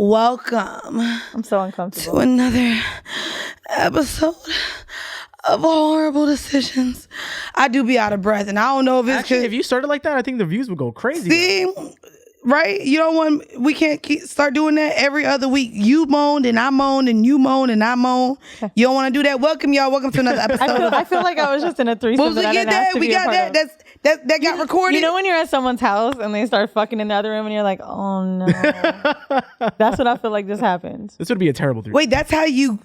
Welcome. I'm so uncomfortable. To another episode of Horrible Decisions. I do be out of breath, and I don't know if it's actually, if you started like that, I think the views would go crazy. See, right? You don't want. We can't start doing that every other week. You moaned and I moaned, and you moaned and I moaned. You don't want to do that. Welcome, y'all. Welcome to another episode. I feel like I was just in a threesome. Well, we get that. We got that. That got recorded. You know when you're at someone's house and they start fucking in the other room and you're like, oh no. That's what I feel like just happened. This would be a terrible threesome. Wait, that's how you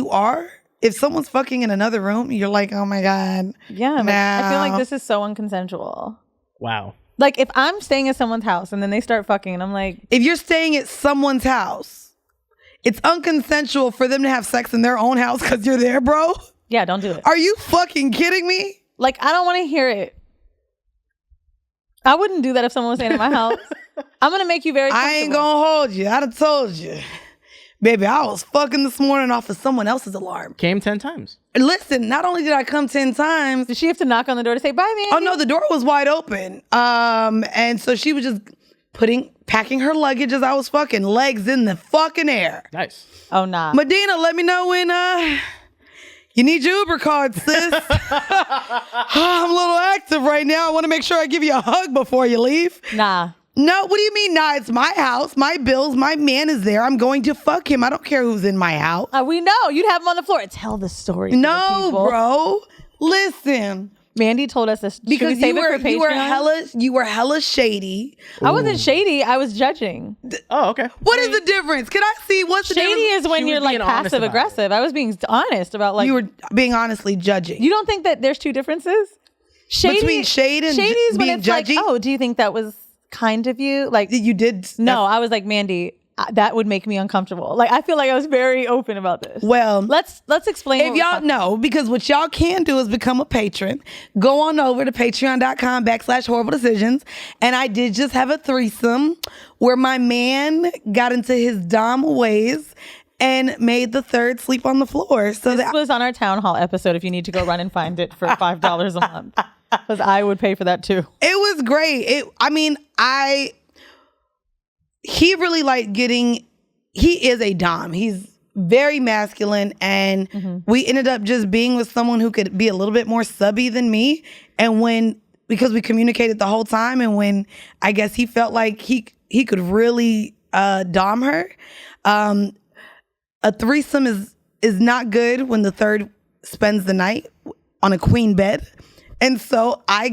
are? If someone's fucking in another room, you're like, oh my God. Yeah. Like, I feel like this is so unconsensual. Wow. Like if I'm staying at someone's house and then they start fucking and I'm like. If you're staying at someone's house, it's unconsensual for them to have sex in their own house because you're there, bro. Yeah, don't do it. Are you fucking kidding me? Like, I don't want to hear it. I wouldn't do that if someone was staying at my house. I'm going to make you very comfortable. I ain't going to hold you. I done told you. Baby, I was fucking this morning off of someone else's alarm. Came 10 times. Listen, not only did I come 10 times. Did she have to knock on the door to say, bye, man? Oh, no, the door was wide open. And so she was just packing her luggage as I was fucking, legs in the fucking air. Nice. Oh, nah. Medina, let me know when you need your Uber card, sis. I'm a little active right now. I want to make sure I give you a hug before you leave. Nah. No, what do you mean? Nah, it's my house, my bills, my man is there. I'm going to fuck him. I don't care who's in my house. We know. You'd have him on the floor. Tell the story. No, bro. Listen. Mandii told us this. Because you were hella shady. I wasn't shady. I was judging. Oh, okay. What is the difference? Can I see what's the shady difference? is when you're like passive aggressive. I was being honest about like you were being honestly judging. You don't think that there's two differences? Between shade and shady is when being it's judgy? like, oh, do you think that was kind of you? Like you did? No, I was like, Mandii, that would make me uncomfortable. Like I feel like I was very open about this. Well, let's explain. If y'all know, because what y'all can do is become a patron. Go on over to patreon.com/horrible decisions. And I did just have a threesome where my man got into his dom ways and made the third sleep on the floor. So this was on our town hall episode. If you need to go run and find it for $5 a month, because I would pay for that too. It was great. He really liked he is a dom. He's very masculine. And we ended up just being with someone who could be a little bit more subby than me. And because we communicated the whole time, and when I guess he felt like he could really dom her. A threesome is not good when the third spends the night on a queen bed. And so I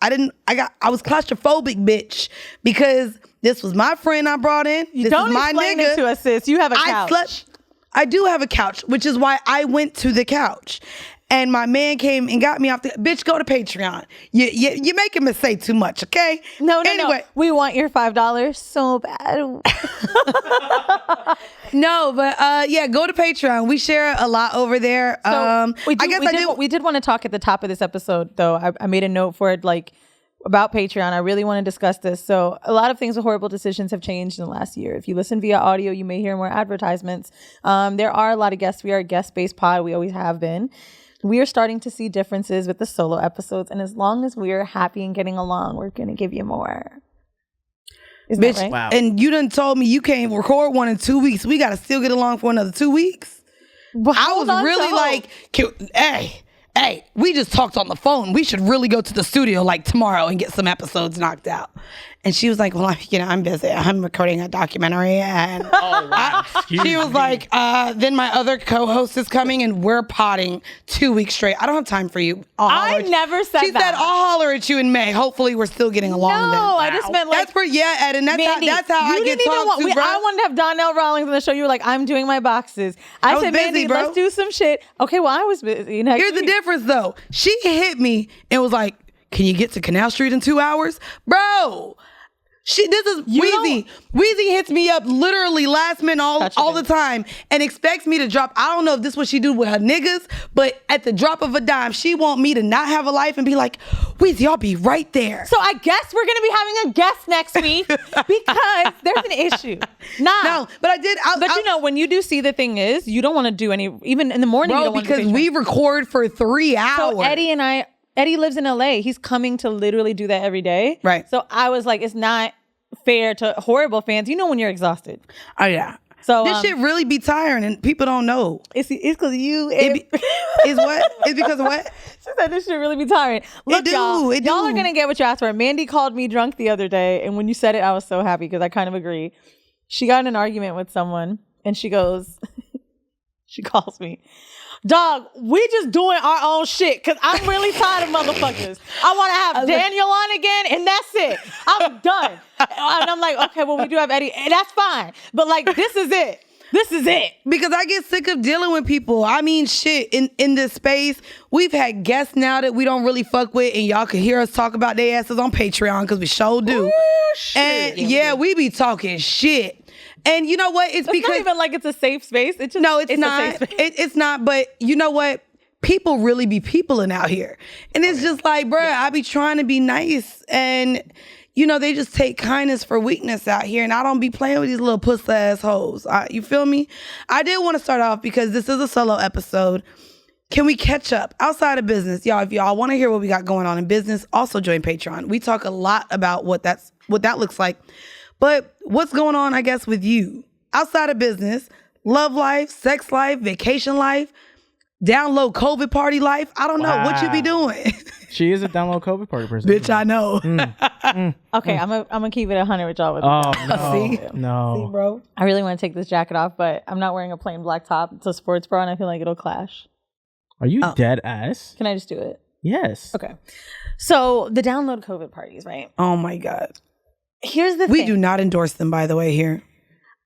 was claustrophobic, bitch, because this was my friend I brought in. This don't is my explain nigga. it to us, sis. You have a couch. I do have a couch, which is why I went to the couch. And my man came and got me off the bitch. Go to Patreon. You're making me say too much, okay? No. We want your $5 so bad. No, but yeah, go to Patreon. We share a lot over there. So we did want to talk at the top of this episode, though. I made a note for it, like about Patreon. I really want to discuss this. So a lot of things with Horrible Decisions have changed in the last year. If you listen via audio, you may hear more advertisements. There are a lot of guests. We are a guest-based pod. We always have been. We are starting to see differences with the solo episodes. And as long as we're happy and getting along, we're going to give you more. Isn't bitch, that right? Wow. And you done told me you can't record one in 2 weeks. We got to still get along for another 2 weeks. Well, I was really like, hey, we just talked on the phone. We should really go to the studio like tomorrow and get some episodes knocked out. And she was like, well, I'm busy. I'm recording a documentary. And she was like, then my other co-host is coming and we're potting 2 weeks straight. I don't have time for you. I never said that. She said, I'll holler at you in May. Hopefully we're still getting along then. No, I just meant like. That's for, Ed, and that's how I get talked to, bro. I wanted to have Donnell Rawlings on the show. You were like, I'm doing my boxes. I said, busy, Mandii, bro. Let's do some shit. Okay, well, I was busy. Here's the difference, though. She hit me and was like, can you get to Canal Street in 2 hours? Bro. This is Weezy. Weezy hits me up literally last minute all the time and expects me to drop. I don't know if this is what she do with her niggas, but at the drop of a dime, she want me to not have a life and be like, Weezy, I'll be right there. So I guess we're going to be having a guest next week because there's an issue. No, but I did. When you do see, the thing is, you don't want to do any, even in the morning, you don't want to do because we record for 3 hours. So Eddie lives in LA. He's coming to literally do that every day. Right. So I was like, it's not fair to horrible fans. You know when you're exhausted. Oh yeah. So this shit really be tiring, and people don't know. It's because you. Is what? It's because of what? She said this shit really be tiring. Look, y'all are gonna get what you asked for. Mandii called me drunk the other day, and when you said it, I was so happy because I kind of agree. She got in an argument with someone, and she goes, she calls me, dog, we just doing our own shit because I'm really tired of motherfuckers. I want to have Daniel on again, and that's it. I'm done. And I'm like, okay, well, we do have Eddie, and that's fine. But like, this is it. This is it. Because I get sick of dealing with people. I mean, shit, in this space, we've had guests now that we don't really fuck with, and y'all can hear us talk about their asses on Patreon because we sure do. Ooh, shit. And yeah, we be talking shit. And you know what? It's because not even like it's a safe space. It's just, no, it's not. It's not. But you know what? People really be peopling out here, and it's just like, bruh, I be trying to be nice, and you know they just take kindness for weakness out here, and I don't be playing with these little puss ass hoes. You feel me? I did want to start off because this is a solo episode. Can we catch up outside of business, y'all? If y'all want to hear what we got going on in business, also join Patreon. We talk a lot about what that looks like. But what's going on, I guess, with you? Outside of business, love life, sex life, vacation life, download COVID party life. I don't know. What you be doing? She is a download COVID party person. Bitch, I know. Okay, I'm gonna keep it 100 with y'all. No. See? No. See, bro? I really want to take this jacket off, but I'm not wearing a plain black top. It's a sports bra, and I feel like it'll clash. Are you dead ass? Can I just do it? Yes. Okay. So the download COVID parties, right? Oh, my God. Here's the thing. We do not endorse them, by the way, here.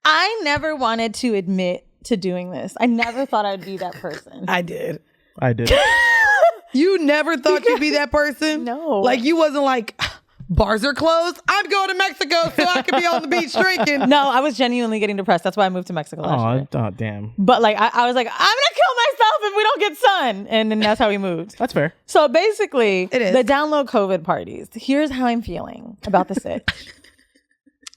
I never wanted to admit to doing this. I never thought I'd be that person. I did. You never thought you'd be that person? No. Like, you wasn't like, bars are closed. I'm going to Mexico so I can be on the beach drinking. No, I was genuinely getting depressed. That's why I moved to Mexico last year. Oh, damn. But like, I was like, I'm going to kill myself if we don't get sun. And then that's how we moved. That's fair. So basically, it is. The download COVID parties. Here's how I'm feeling about the sit.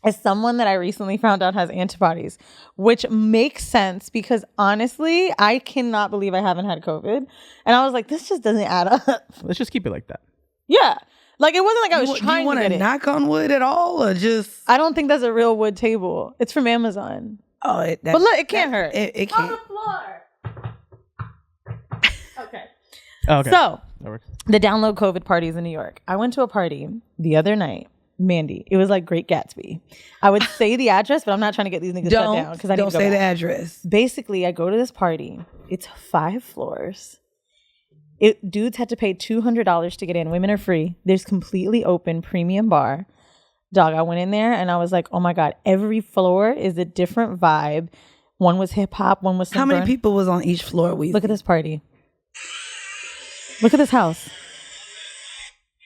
As someone that I recently found out has antibodies, which makes sense because honestly, I cannot believe I haven't had COVID. And I was like, this just doesn't add up. Let's just keep it like that. Yeah. Like, it wasn't like I was trying to get it. You want to knock on wood at all or just... I don't think that's a real wood table. It's from Amazon. Oh, but look, it can't hurt. It can't. On the floor. Okay. Okay. So, That works. the download COVID parties in New York. I went to a party the other night. Mandii. It was like Great Gatsby. I would say the address, but I'm not trying to get these niggas shut down because I don't say the address. Basically, I go to this party. It's 5 floors. Dudes had to pay $200 to get in. Women are free. There's completely open premium bar. Dog, I went in there and I was like, oh my God, every floor is a different vibe. One was hip hop, one was How many people was on each floor? Look at this party. Look at this house.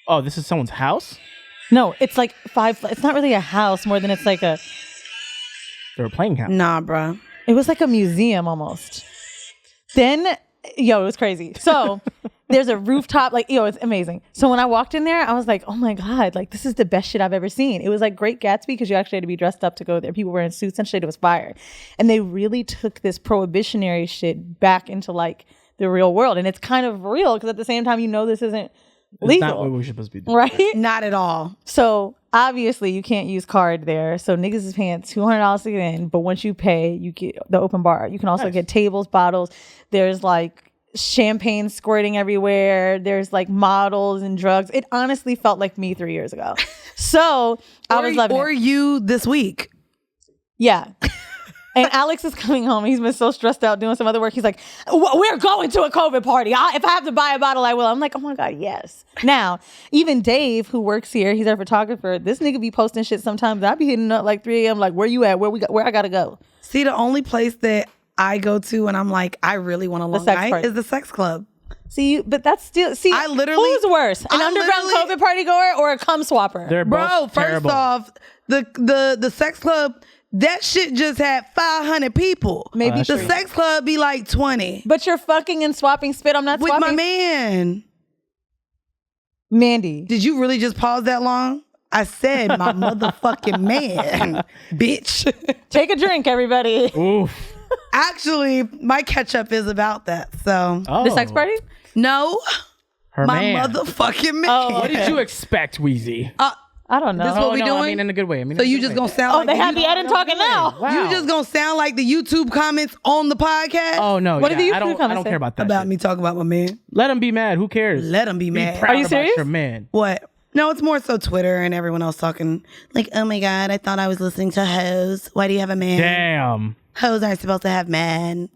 Oh, this is someone's house? No, it's like 5. It's not really a house more than it's like a... They're a playing house. Nah, bro. It was like a museum almost. Then, it was crazy. So there's a rooftop, it's amazing. So when I walked in there, I was like, oh my God, like this is the best shit I've ever seen. It was like Great Gatsby because you actually had to be dressed up to go there. People were in suits and shit. It was fire. And they really took this prohibitionary shit back into like the real world. And it's kind of real because at the same time, this isn't legal. It's not what we're supposed to be doing. Right? Not at all. So obviously you can't use card there. So niggas is paying $200 to get in. But once you pay, you get the open bar. You can also get tables, bottles. There's like champagne squirting everywhere. There's like models and drugs. It honestly felt like me 3 years ago. So I was loving it. Or you this week. Yeah. And Alex is coming home. He's been so stressed out doing some other work. He's like, we're going to a COVID party. If I have to buy a bottle, I will. I'm like, oh my God, yes. Now, even Dave, who works here, he's our photographer. This nigga be posting shit sometimes. I be hitting up like 3 a.m. like, where you at? Where I gotta go? See, the only place that I go to and I'm like, I really want a long night is the sex club. See, but that's still... See, I literally... Who's worse? An underground COVID party goer or a cum swapper? They're both terrible. First off, the sex club... That shit just had 500 people. Maybe the sex club be like 20. But you're fucking and swapping spit. I'm not with swapping. my man. Mandii. Did you really just pause that long? I said my motherfucking man, bitch. Take a drink, everybody. Oof. Actually, my catch-up is about that. So The sex party? No. Her my man. motherfucking man. Oh, What did you expect, Weezy? I don't know. This is what we doing? I mean in a good way. So you just gonna sound like they have the Ed talking now. Wow. You just gonna sound like the YouTube comments on the podcast? Oh no. What did the I YouTube don't care about that. About shit. me talking about my man. Let him be mad. Who cares? Let him be mad. Proud Are you about serious? Your man. What? No, it's more so Twitter and everyone else talking like, oh my God, I thought I was listening to hoes. Why do you have a man? Damn. Hoes aren't supposed to have men.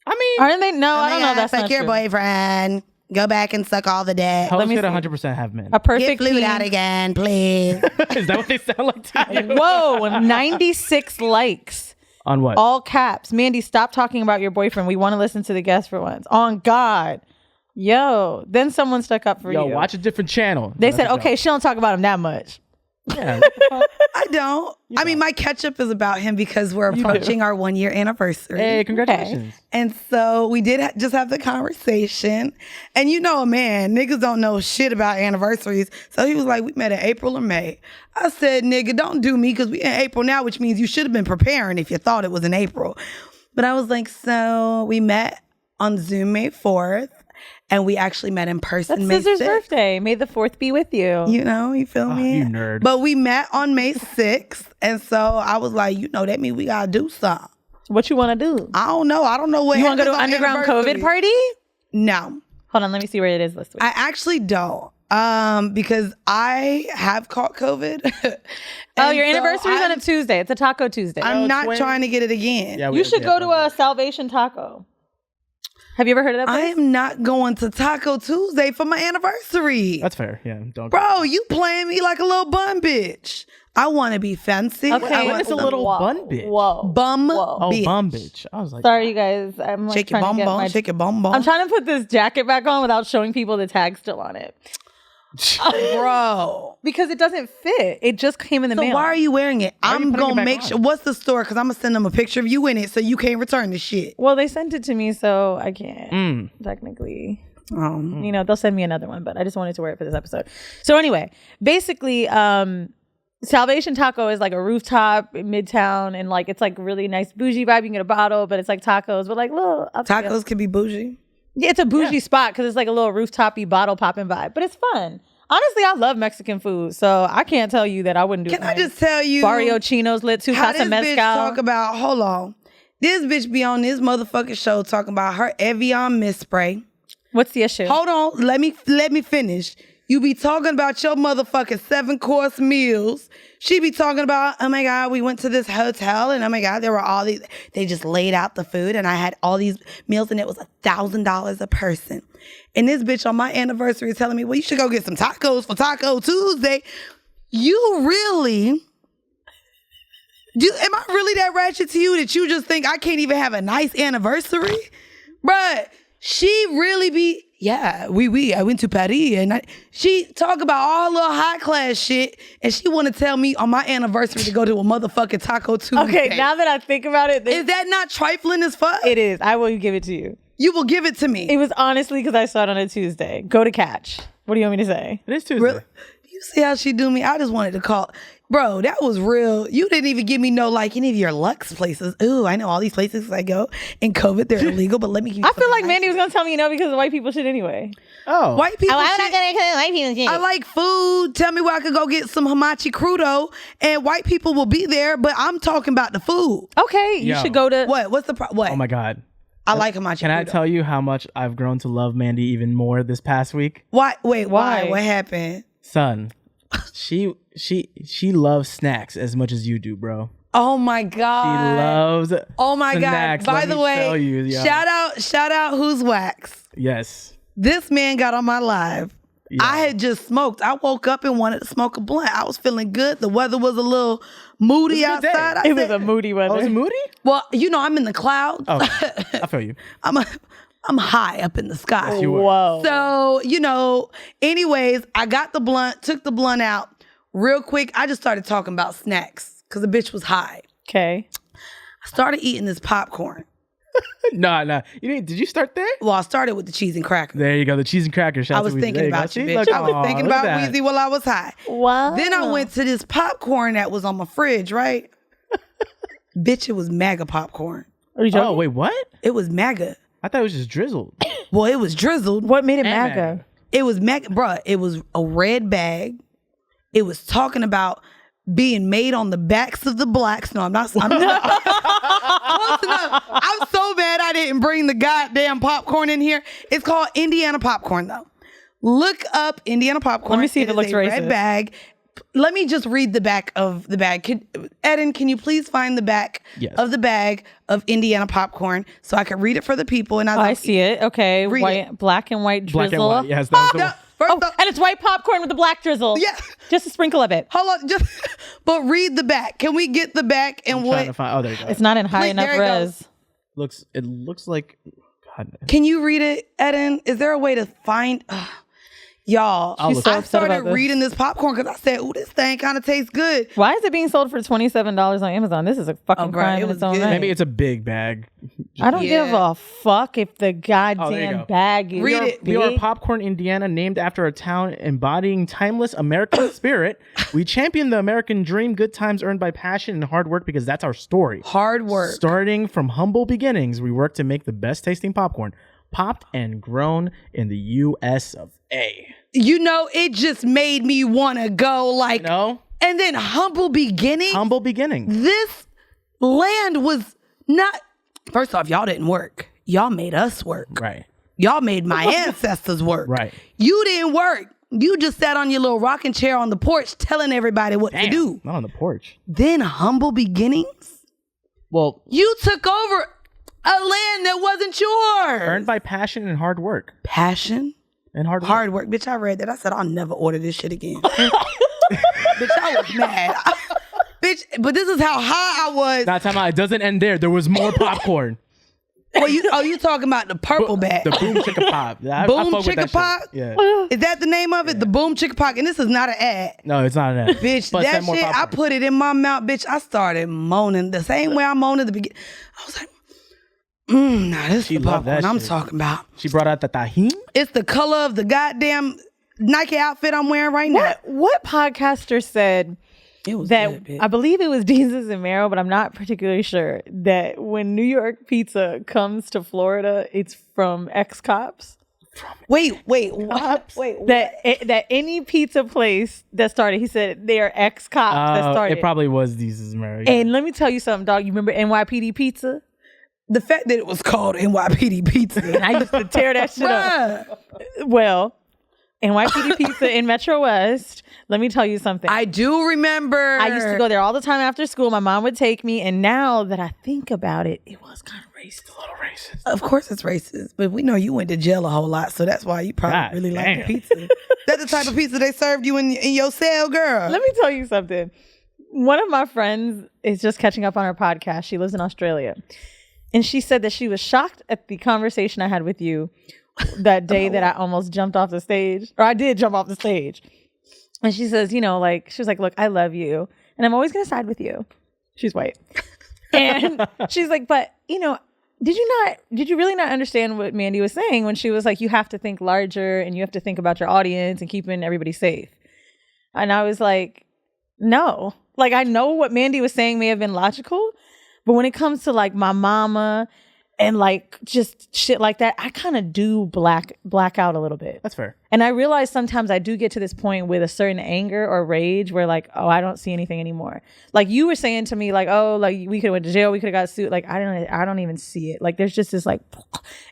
I mean, Aren't they? No, Oh I my don't God, know. That's fuck not your true. boyfriend. Go back and suck all the dick. hoes me should see. 100% have men. A Get perfect flued team. out again, please. Is that what they sound like to you? Whoa, 96 likes. On what? All caps. Mandii, stop talking about your boyfriend. We want to listen to the guest for once. On God. Yo. Then someone stuck up for Yo, you. watch a different channel. They That's said, a okay, joke. she don't talk about him that much. Yeah. I don't. I mean, my catch up is about him because we're approaching our 1 year anniversary. Hey, congratulations. And so we did just have the conversation. And you know, man, niggas don't know shit about anniversaries. So he was like, we met in April or May. I said, nigga, don't do me because we in April now, which means you should have been preparing if you thought it was in April. But I was like, so we met on Zoom May 4th. And we actually met in person That's May Scissor's 6th. birthday. May the 4th be with you. You know, you feel me? You nerd. But we met on May 6th. And so I was like, you know, that means we got to do something. What you want to do? I don't know. I don't know what You want to go to an happens on underground COVID anniversaries. party? No, Hold on, let me see where it is this week. I actually don't. Because I have caught COVID. Oh, And your so anniversary's on I'm- a Tuesday. It's a Taco Tuesday. I'm not twin. trying to get it again. Yeah, You should go to a Salvation Taco. Have you ever heard of that I place? am not going to Taco Tuesday for my anniversary. That's fair. Yeah. Don't. Bro, you playing me like a little bum bitch. I want to be fancy. Okay, I What want is a little Whoa. bun bitch? Whoa. bum Whoa. Oh, bitch. bum bitch. I was like, Sorry, you guys. I'm like Shake your trying bum to get bum. my... Shake your bum bum. I'm trying to put this jacket back on without showing people the tag still on it. Bro. Because it doesn't fit. It just came in the So mail. why are you wearing it? are you I'm putting it going to back make on? sure. What's the store? Because I'm going to send them a picture of you in it so you can't return the shit. Well, they sent it to me, so I can't. Mm. Technically. Oh. You know, they'll send me another one, but I just wanted to wear it for this episode. So anyway, basically, Salvation Taco is like a rooftop in Midtown, and like it's like really nice bougie vibe. You can get a bottle, but it's like tacos, but like little upscale. Tacos can be bougie. Yeah, it's a bougie spot because it's like a little rooftopy bottle popping vibe, but it's fun. Honestly, I love Mexican food, so I can't tell you that I wouldn't do it. Can I just tell you Barrio Chino's lit, two how Casa this Mezcal. bitch talk about, hold on. This bitch be on this motherfucking show talking about her Evian mist spray. What's the issue? Hold on, let me finish. You be talking about your motherfucking 7-course meals. She be talking about, oh my God, we went to this hotel and oh my God, there were all these, they just laid out the food and I had all these meals and it was $1,000 a person. And this bitch on my anniversary is telling me, well, you should go get some tacos for Taco Tuesday. You really, am I really that ratchet to you that you just think I can't even have a nice anniversary? Bruh, she really be, yeah, I went to Paris and she talk about all little high class shit and she want to tell me on my anniversary to go to a motherfucking Taco Tuesday. Okay, now that I think about it, Is that not trifling as fuck? it is. I will give it to you. You will give it to me. It was honestly because I saw it on a Tuesday. Go to Catch. What do you want me to say? it is Tuesday. Really? You see how she do me? I just wanted to call. Bro, that was real. You didn't even give me no, like, any of your Lux places. Ooh, I know all these places I go. In COVID, they're illegal, but let me give you I feel like something Mandii was going to tell me no because of white people shit anyway. Oh. White people shit. going to white people shit. I like food. Tell me where I could go get some hamachi crudo, and white people will be there, but I'm talking about the food. Okay, you Yo. should go to... What? What's the what? Oh my God. I like hamachi Can crudo. I tell you how much I've grown to love Mandii even more this past week? Why? Wait, why? Why? What happened? Son, she loves snacks as much as you do, bro. Oh my She God. loves Oh my snacks, God. By let the me way, tell you, yo. shout out Who's Wax. Yes. This man got on my live. Yeah. I had just smoked. I woke up and wanted to smoke a blunt. I was feeling good. The weather was a little moody It was a good day. outside. I It was said, a moody weather. Oh, is it Moody? well, you know, I'm in the clouds. Oh, I feel you. I'm high up in the sky. You were. Whoa. So, you know, anyways, I got the blunt, took the blunt out real quick. I just started talking about snacks because the bitch was high. Okay. I started eating this popcorn. Nah. Did you start there? Well, I started with the cheese and cracker. There you go. The cheese and crackers. Shout I out to was Weezy. thinking There go. about you, See? bitch. Look, I was aw, thinking look about at that. Weezy while I was high. Wow. Then I went to this popcorn that was on my fridge, right? Bitch, it was MAGA popcorn. Are you joking? Oh, wait, what? It was MAGA. I thought it was just drizzled. Well, it was drizzled. What made it And MAGA? It was MAGA. Bruh, it was a red bag. it was talking about being made on the backs of the blacks. No, I'm not. Close enough. I'm so mad I didn't bring the goddamn popcorn in here. It's called Indiana popcorn, though. Look up Indiana popcorn. Let me see if it looks racist. Red bag. Let me just read the back of the bag. Eden, can you please find the back of the bag of Indiana popcorn so I can read it for the people? And I see it. Okay, black and white drizzle. Black and white. Yes, that was the one. And it's white popcorn with the black drizzle. Yeah. Just a sprinkle of it. Hold on. But read the back. Can we get the back and I'm what? trying to find, there you go. It's not in high enough res. It looks like... God. Can you read it, Eden? Is there a way to find... Y'all, I started reading this popcorn because I said, ooh, this thing kind of tastes good. Why is it being sold for $27 on Amazon? This is a fucking crime in its own right. Maybe it's a big bag. I don't give a fuck if the goddamn bag is big. We are Popcorn, Indiana, named after a town embodying timeless American spirit. We champion the American dream, good times earned by passion and hard work because that's our story. Hard work. Starting from humble beginnings, we work to make the best tasting popcorn. Popped and grown in the U.S. of A. You know, it just made me want to go like... No. And then humble beginnings. Humble beginnings. This land was not... First off, y'all didn't work. Y'all made us work. Right. Y'all made my ancestors work. Right. You didn't work. You just sat on your little rocking chair on the porch telling everybody what to do. Not on the porch. Then humble beginnings? Well... You took over... a land that wasn't yours. Earned by passion and hard work. Passion? And hard work. Hard work. Bitch, I read that. I said, I'll never order this shit again. Bitch, I was mad. Bitch, but this is how high I was. Not time out. It doesn't end there. There was more popcorn. Well, you talking about the purple bag. The Boom Chicka Pop. Boom Chicka Pop? Yeah. Is that the name of it? Yeah. The Boom Chicka Pop. And this is not an ad. No, it's not an ad. Bitch, that shit, I put it in my mouth. Bitch, I started moaning the same way I moaned at the beginning. I was like, now this is the popcorn I'm talking about. She brought out the tahini. It's the color of the goddamn Nike outfit I'm wearing right now. What podcaster said it was that? Good, I believe it was Jesus and Mero, but I'm not particularly sure that when New York pizza comes to Florida, it's from ex-cops. Wait, what? That any pizza place that started, he said they are ex-cops that started. It probably was Jesus and Mero. And let me tell you something, dog. You remember NYPD Pizza? The fact that it was called NYPD Pizza. And I used to tear that shit up. Well, NYPD Pizza in Metro West. Let me tell you something. I do remember. I used to go there all the time after school. My mom would take me. And now that I think about it, it was kind of racist. A little racist. Of course it's racist. But we know you went to jail a whole lot. So that's why you probably really like the pizza. That's the type of pizza they served you in your cell, girl. Let me tell you something. One of my friends is just catching up on her podcast. She lives in Australia. And she said that she was shocked at the conversation I had with you that day that I almost jumped off the stage. Or I did jump off the stage. And she says, she was like, look, I love you. And I'm always going to side with you. She's white. And she's like, but, did you really not understand what Mandii was saying when she was like, you have to think larger and you have to think about your audience and keeping everybody safe? And I was like, no. Like, I know what Mandii was saying may have been logical. But when it comes to like my mama and like just shit like that, I kind of do black out a little bit. That's fair. And I realize sometimes I do get to this point with a certain anger or rage where like, oh, I don't see anything anymore. Like you were saying to me like, oh, like we could have went to jail, we could have got sued. Like I don't even see it. Like there's just this like,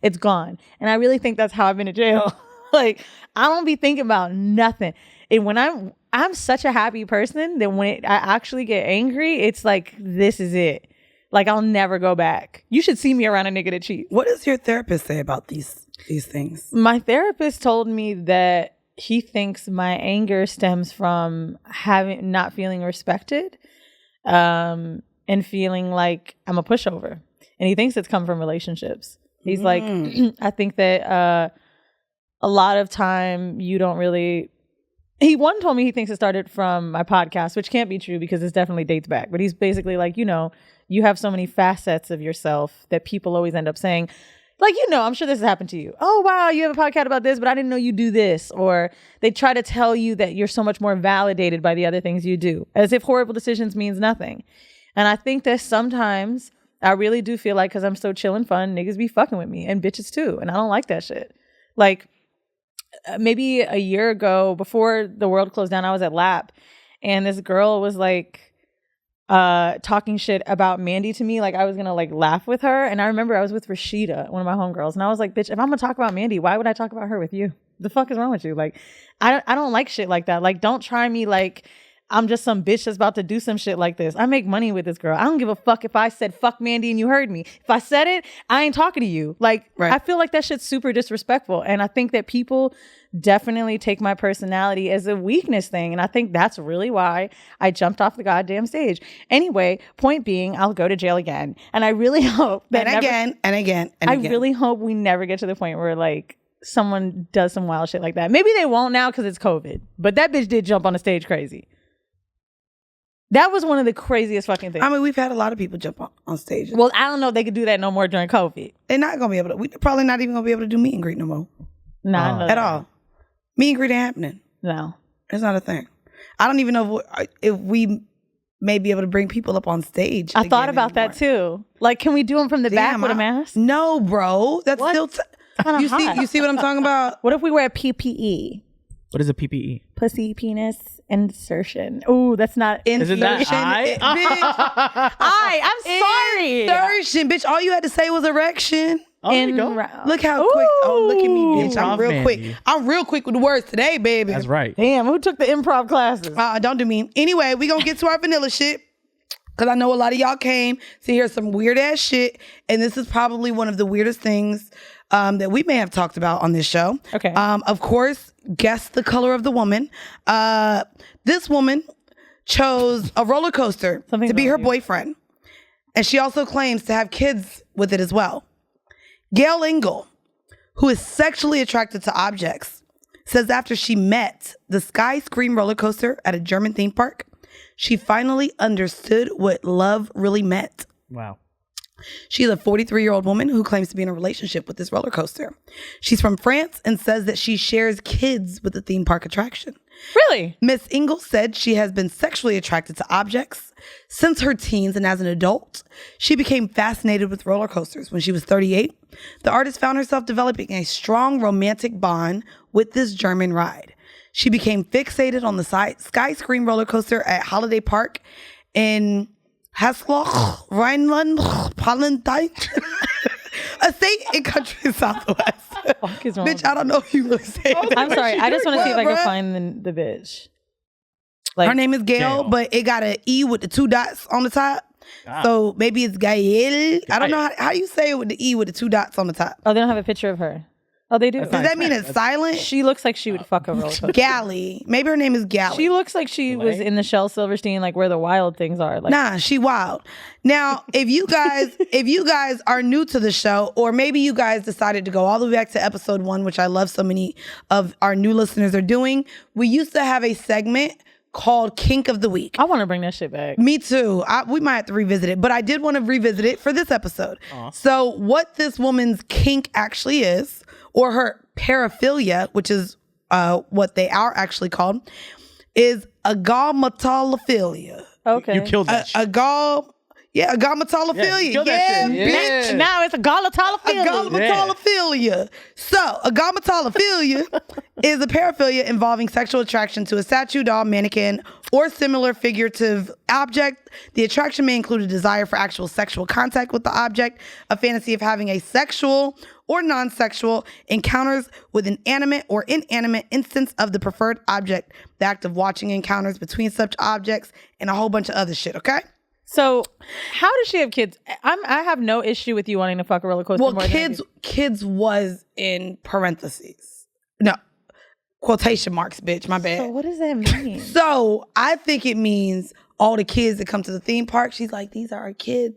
it's gone. And I really think that's how I've been to jail. Like I don't be thinking about nothing. And when I'm such a happy person that when I actually get angry, it's like, this is it. Like, I'll never go back. You should see me around a nigga that cheats. What does your therapist say about these things? My therapist told me that he thinks my anger stems from not feeling respected and feeling like I'm a pushover. And he thinks it's come from relationships. He's like, I think that a lot of time you don't really... He told me he thinks it started from my podcast, which can't be true because it definitely dates back. But he's basically like, you have so many facets of yourself that people always end up saying, like, I'm sure this has happened to you. Oh, wow, you have a podcast about this, but I didn't know you do this. Or they try to tell you that you're so much more validated by the other things you do, as if horrible decisions means nothing. And I think that sometimes I really do feel like because I'm so chill and fun, niggas be fucking with me and bitches too. And I don't like that shit. Like, maybe a year ago, before the world closed down, I was at LAP, and this girl was like talking shit about Mandii to me, like I was gonna like laugh with her. And I remember I was with Rashida, one of my homegirls, and I was like, bitch, if I'm gonna talk about Mandii, why would I talk about her with you? The fuck is wrong with you? Like, I don't like shit like that. Like, don't try me like I'm just some bitch that's about to do some shit like this. I make money with this girl. I don't give a fuck if I said fuck Mandii and you heard me. If I said it, I ain't talking to you. Like, I feel like that shit's super disrespectful. And I think that people definitely take my personality as a weakness thing. And I think that's really why I jumped off the goddamn stage. Anyway, point being, I'll go to jail again. And I really hope that I really hope we never get to the point where like someone does some wild shit like that. Maybe they won't now because it's COVID. But that bitch did jump on the stage crazy. That was one of the craziest fucking things. I mean, we've had a lot of people jump on stage. Well, I don't know if they could do that no more during COVID. They're not going to be able to. We're probably not even going to be able to do meet and greet no more. Nah, at all. Meet and greet ain't happening. No. It's not a thing. I don't even know if we may be able to bring people up on stage. I thought about that too. Like, can we do them from the back with a mask? No, bro. That's what? Still... You see what I'm talking about? What if we wear a PPE? What is a PPE? Pussy, penis, insertion. Ooh, that's not insertion. Isn't that I'm sorry. Insertion, bitch. All you had to say was erection. Oh, there you go. Look how quick. Oh, look at me, bitch. I'm real quick. I'm real quick with the words today, baby. That's right. Damn, who took the improv classes? Don't do me. Anyway, we gonna get to our vanilla shit. Because I know a lot of y'all came to hear some weird ass shit. And this is probably one of the weirdest things that we may have talked about on this show. Okay. Of course, guess the color of the woman. This woman chose a roller coaster to be her boyfriend. And she also claims to have kids with it as well. Gail Engel, who is sexually attracted to objects, says after she met the Sky Scream roller coaster at a German theme park, she finally understood what love really meant. Wow. She's a 43-year-old woman who claims to be in a relationship with this roller coaster. She's from France and says that she shares kids with the theme park attraction. Really? Miss Engel said she has been sexually attracted to objects since her teens, and as an adult, she became fascinated with roller coasters. When she was 38, the artist found herself developing a strong romantic bond with this German ride. She became fixated on the Sky Scream roller coaster at Holiday Park in Haslach, Rhineland-Palatinate, a state in country southwest. Fuck is wrong? Bitch, I don't know if you really say it. I'm sorry. I just want to see if I can find the bitch. Like, her name is Gail, but it got an E with the 2 dots on the top. So maybe it's Gael. I don't know how you say it with the E with the 2 dots on the top. Oh, they don't have a picture of her. Oh, they do. Does that mean it's silent? She looks like she would fuck a roller coaster. Galley. Maybe her name is Galley. She looks like she was in the Shel Silverstein, like where the wild things are. Like, nah, she wild. Now, if you guys are new to the show, or maybe you guys decided to go all the way back to episode 1, which I love so many of our new listeners are doing, we used to have a segment called Kink of the Week. I want to bring that shit back. Me too. We might have to revisit it, but I did want to revisit it for this episode. So what this woman's kink actually is, or her paraphilia, which is what they are actually called, is agamatolophilia. Okay. You killed that shit. Agamatolophilia. Yeah, bitch. Now it's agamatolophilia. Agamatolophilia. So, agamatolophilia is a paraphilia involving sexual attraction to a statue, doll, mannequin, or similar figurative object. The attraction may include a desire for actual sexual contact with the object, a fantasy of having a sexual or non-sexual encounters with an animate or inanimate instance of the preferred object, the act of watching encounters between such objects, and a whole bunch of other shit, okay? So, how does she have kids? I have no issue with you wanting to fuck a roller coaster. Well, kids was in parentheses. No, quotation marks, bitch. My bad. So what does that mean? So I think it means all the kids that come to the theme park. She's like, these are our kids.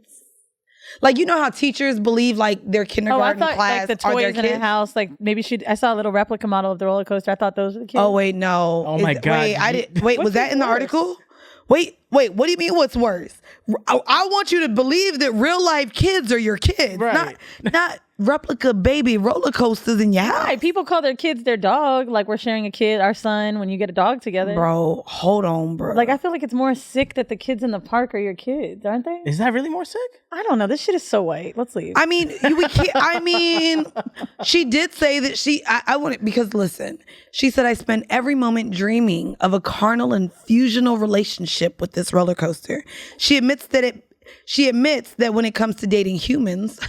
Like, you know how teachers believe like their kindergarten class like the toys are their in kids? her house. Like maybe I saw a little replica model of the roller coaster. I thought those were the kids. Oh wait, no. Oh my God. Wait, was that in the article? Wait, what do you mean what's worse? I want you to believe that real life kids are your kids. Right. Not replica baby roller coasters in your house. Right. People call their kids their dog. Like we're sharing a kid, our son, when you get a dog together. Bro, hold on, bro. Like I feel like it's more sick that the kids in the park are your kids, aren't they? Is that really more sick? I don't know. This shit is so white. Let's leave. I mean, we can't, I mean, she did say that I want it because listen, she said, I spend every moment dreaming of a carnal and fusional relationship with this roller coaster. She admits that when it comes to dating humans,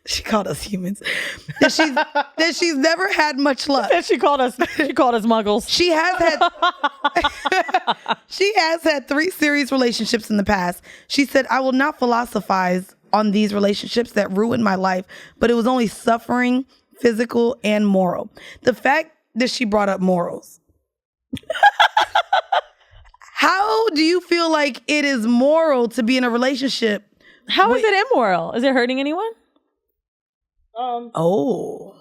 she called us humans, that she's never had much luck. She called us muggles. She has had 3 serious relationships in the past. She said, I will not philosophize on these relationships that ruined my life, but it was only suffering, physical and moral. The fact that she brought up morals. How do you feel like it is moral to be in a relationship? How is it immoral? Is it hurting anyone? Oh.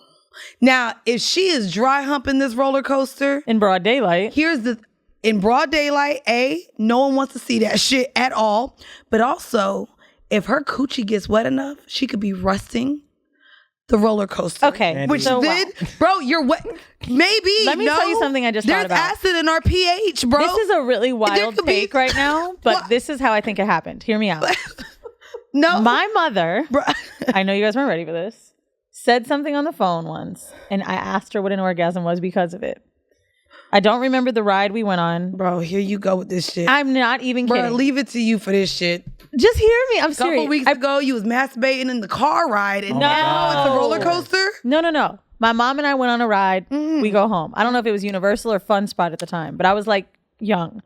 Now, if she is dry humping this roller coaster In broad daylight. In broad daylight, no one wants to see that shit at all. But also, if her coochie gets wet enough, she could be rusting the roller coaster. Okay. Which bro, you're wet. Maybe. Let me tell you something I just thought about. There's acid in our pH, bro. This is a really wild take right now, but this is how I think it happened. Hear me out. No. My mother, Bro. I know you guys weren't ready for this, said something on the phone once, and I asked her what an orgasm was because of it. I don't remember the ride we went on. Bro, here you go with this shit. I'm not even kidding. Bro, leave it to you for this shit. Just hear me. I'm serious. A couple weeks ago, you was masturbating in the car ride, and now it's a roller coaster? No. My mom and I went on a ride. We go home. I don't know if it was Universal or Fun Spot at the time, but I was like young.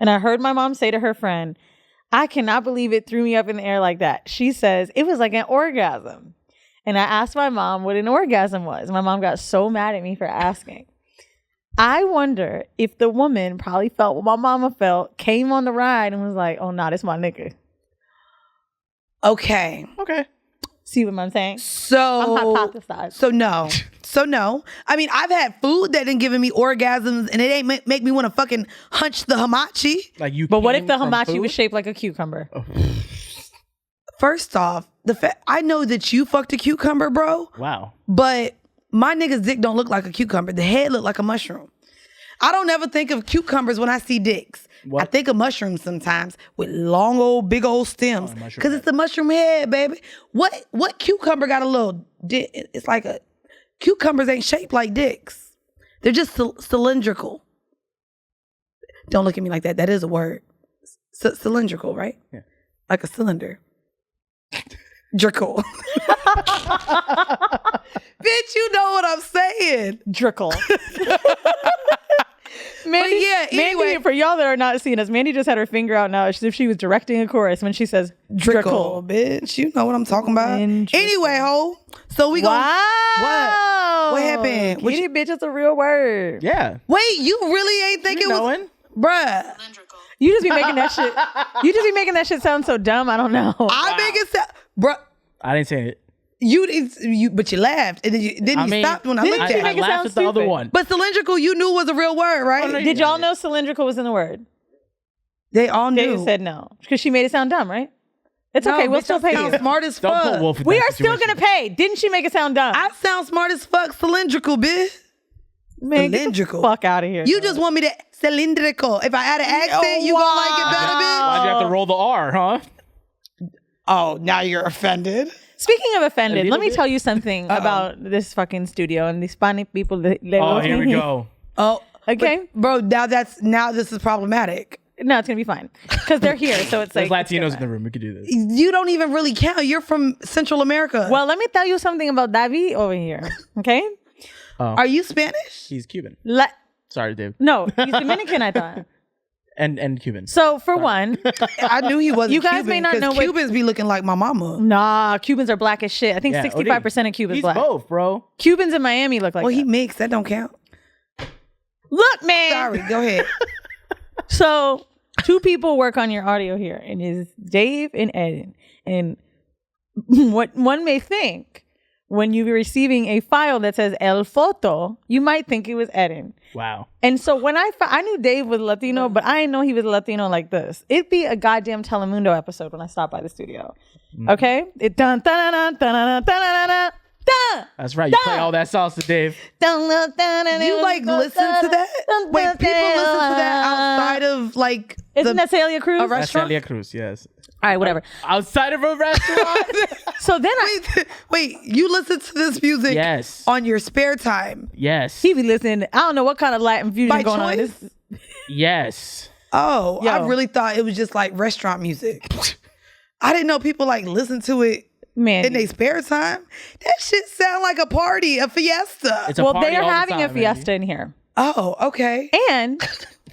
And I heard my mom say to her friend, I cannot believe it threw me up in the air like that. She says, it was like an orgasm. And I asked my mom what an orgasm was. My mom got so mad at me for asking. I wonder if the woman probably felt what my mama felt, came on the ride and was like, oh, nah, this my nigga. Okay. See what I'm saying? So I'm hypothesizing. So no. I mean, I've had food that didn't give me orgasms, and it ain't make me want to fucking hunch the hamachi. Like you. But what if the hamachi was shaped like a cucumber? Oh. First off, I know that you fucked a cucumber, bro. Wow. But my nigga's dick don't look like a cucumber. The head look like a mushroom. I don't ever think of cucumbers when I see dicks. What? I think of mushrooms sometimes with long old, big old stems. Because it's the mushroom head, baby. What cucumber got a little dick? It's like cucumbers ain't shaped like dicks. They're just cylindrical. Don't look at me like that. That is a word. Cylindrical, right? Yeah. Like a cylinder. Drickle. Bitch, you know what I'm saying. Drickle. Mandy, anyway. Mandy, for y'all that are not seeing us, Mandy just had her finger out now as if she was directing a chorus when she says drickle. Bitch, you know what I'm talking about. Anyway, ho. So we go. Wow. What happened? Kitty bitch, it's a real word. Yeah. Wait, you really ain't think it was? Bruh. You just be making that shit. You just be making that shit sound so dumb. I don't know. I make it sound, bruh. I didn't say it. But you laughed, and then you stopped when I looked at it. I laughed at the other one. But cylindrical, you knew was a real word, right? Oh, no, Did y'all know cylindrical was in the word? They all knew. They said no because she made it sound dumb, right? It's okay. We'll still pay you. Smart as Don't fuck. put Wolf in We that are still situation. gonna pay. Didn't she make it sound dumb? I sound smart as fuck. Cylindrical, bitch. Man, cylindrical. Get the fuck out of here. You just want me to cylindrical. If I add an accent, you gonna like it better, bitch? Why'd you have to roll the R, huh? Oh, now you're offended. Speaking of offended, let me tell you something about this fucking studio and the Hispanic people. Oh, here we go. Oh, okay, bro. Now this is problematic. No, it's gonna be fine because they're here. So it's There's like Latinos in the room. We could do this. You don't even really count. You're from Central America. Well, let me tell you something about David over here. Okay, are you Spanish? He's Cuban. Sorry, Dave. No, he's Dominican. I thought. And Cuban. So for one, I knew he wasn't. You guys Cuban, may not know Cubans be looking like my mama. Nah, Cubans are black as shit. I think 65% of Cubans He's black. both, bro. Cubans in Miami look like. Well, that. he mixed. That don't count. Look, man. Sorry. Go ahead. So 2 people work on your audio here, and it's Dave and Eden. And what one may think when you're receiving a file that says El Foto, you might think it was Eden. Wow. And so when I knew Dave was Latino, but I didn't know he was Latino like this. It'd be a goddamn Telemundo episode when I stopped by the studio. Okay? It dun dun dun dun dun dun dun. That's right. You play all that salsa, Dave. You like listen to that? Wait, people listen to that outside of like Isn't that Celia Cruz? a That's restaurant? Celia Cruz, yes. All right, whatever. Outside of a restaurant? So then Wait, you listen to this music Yes. on your spare time? Yes. he be listening. I don't know what kind of Latin fusion By going on. choice? This Yes. Oh, Yo. I really thought it was just like restaurant music. I didn't know people like listen to it man. in their spare time. That shit sound like a party, a fiesta. It's a Well, party they are all the having a time, fiesta in here. Oh, okay. And,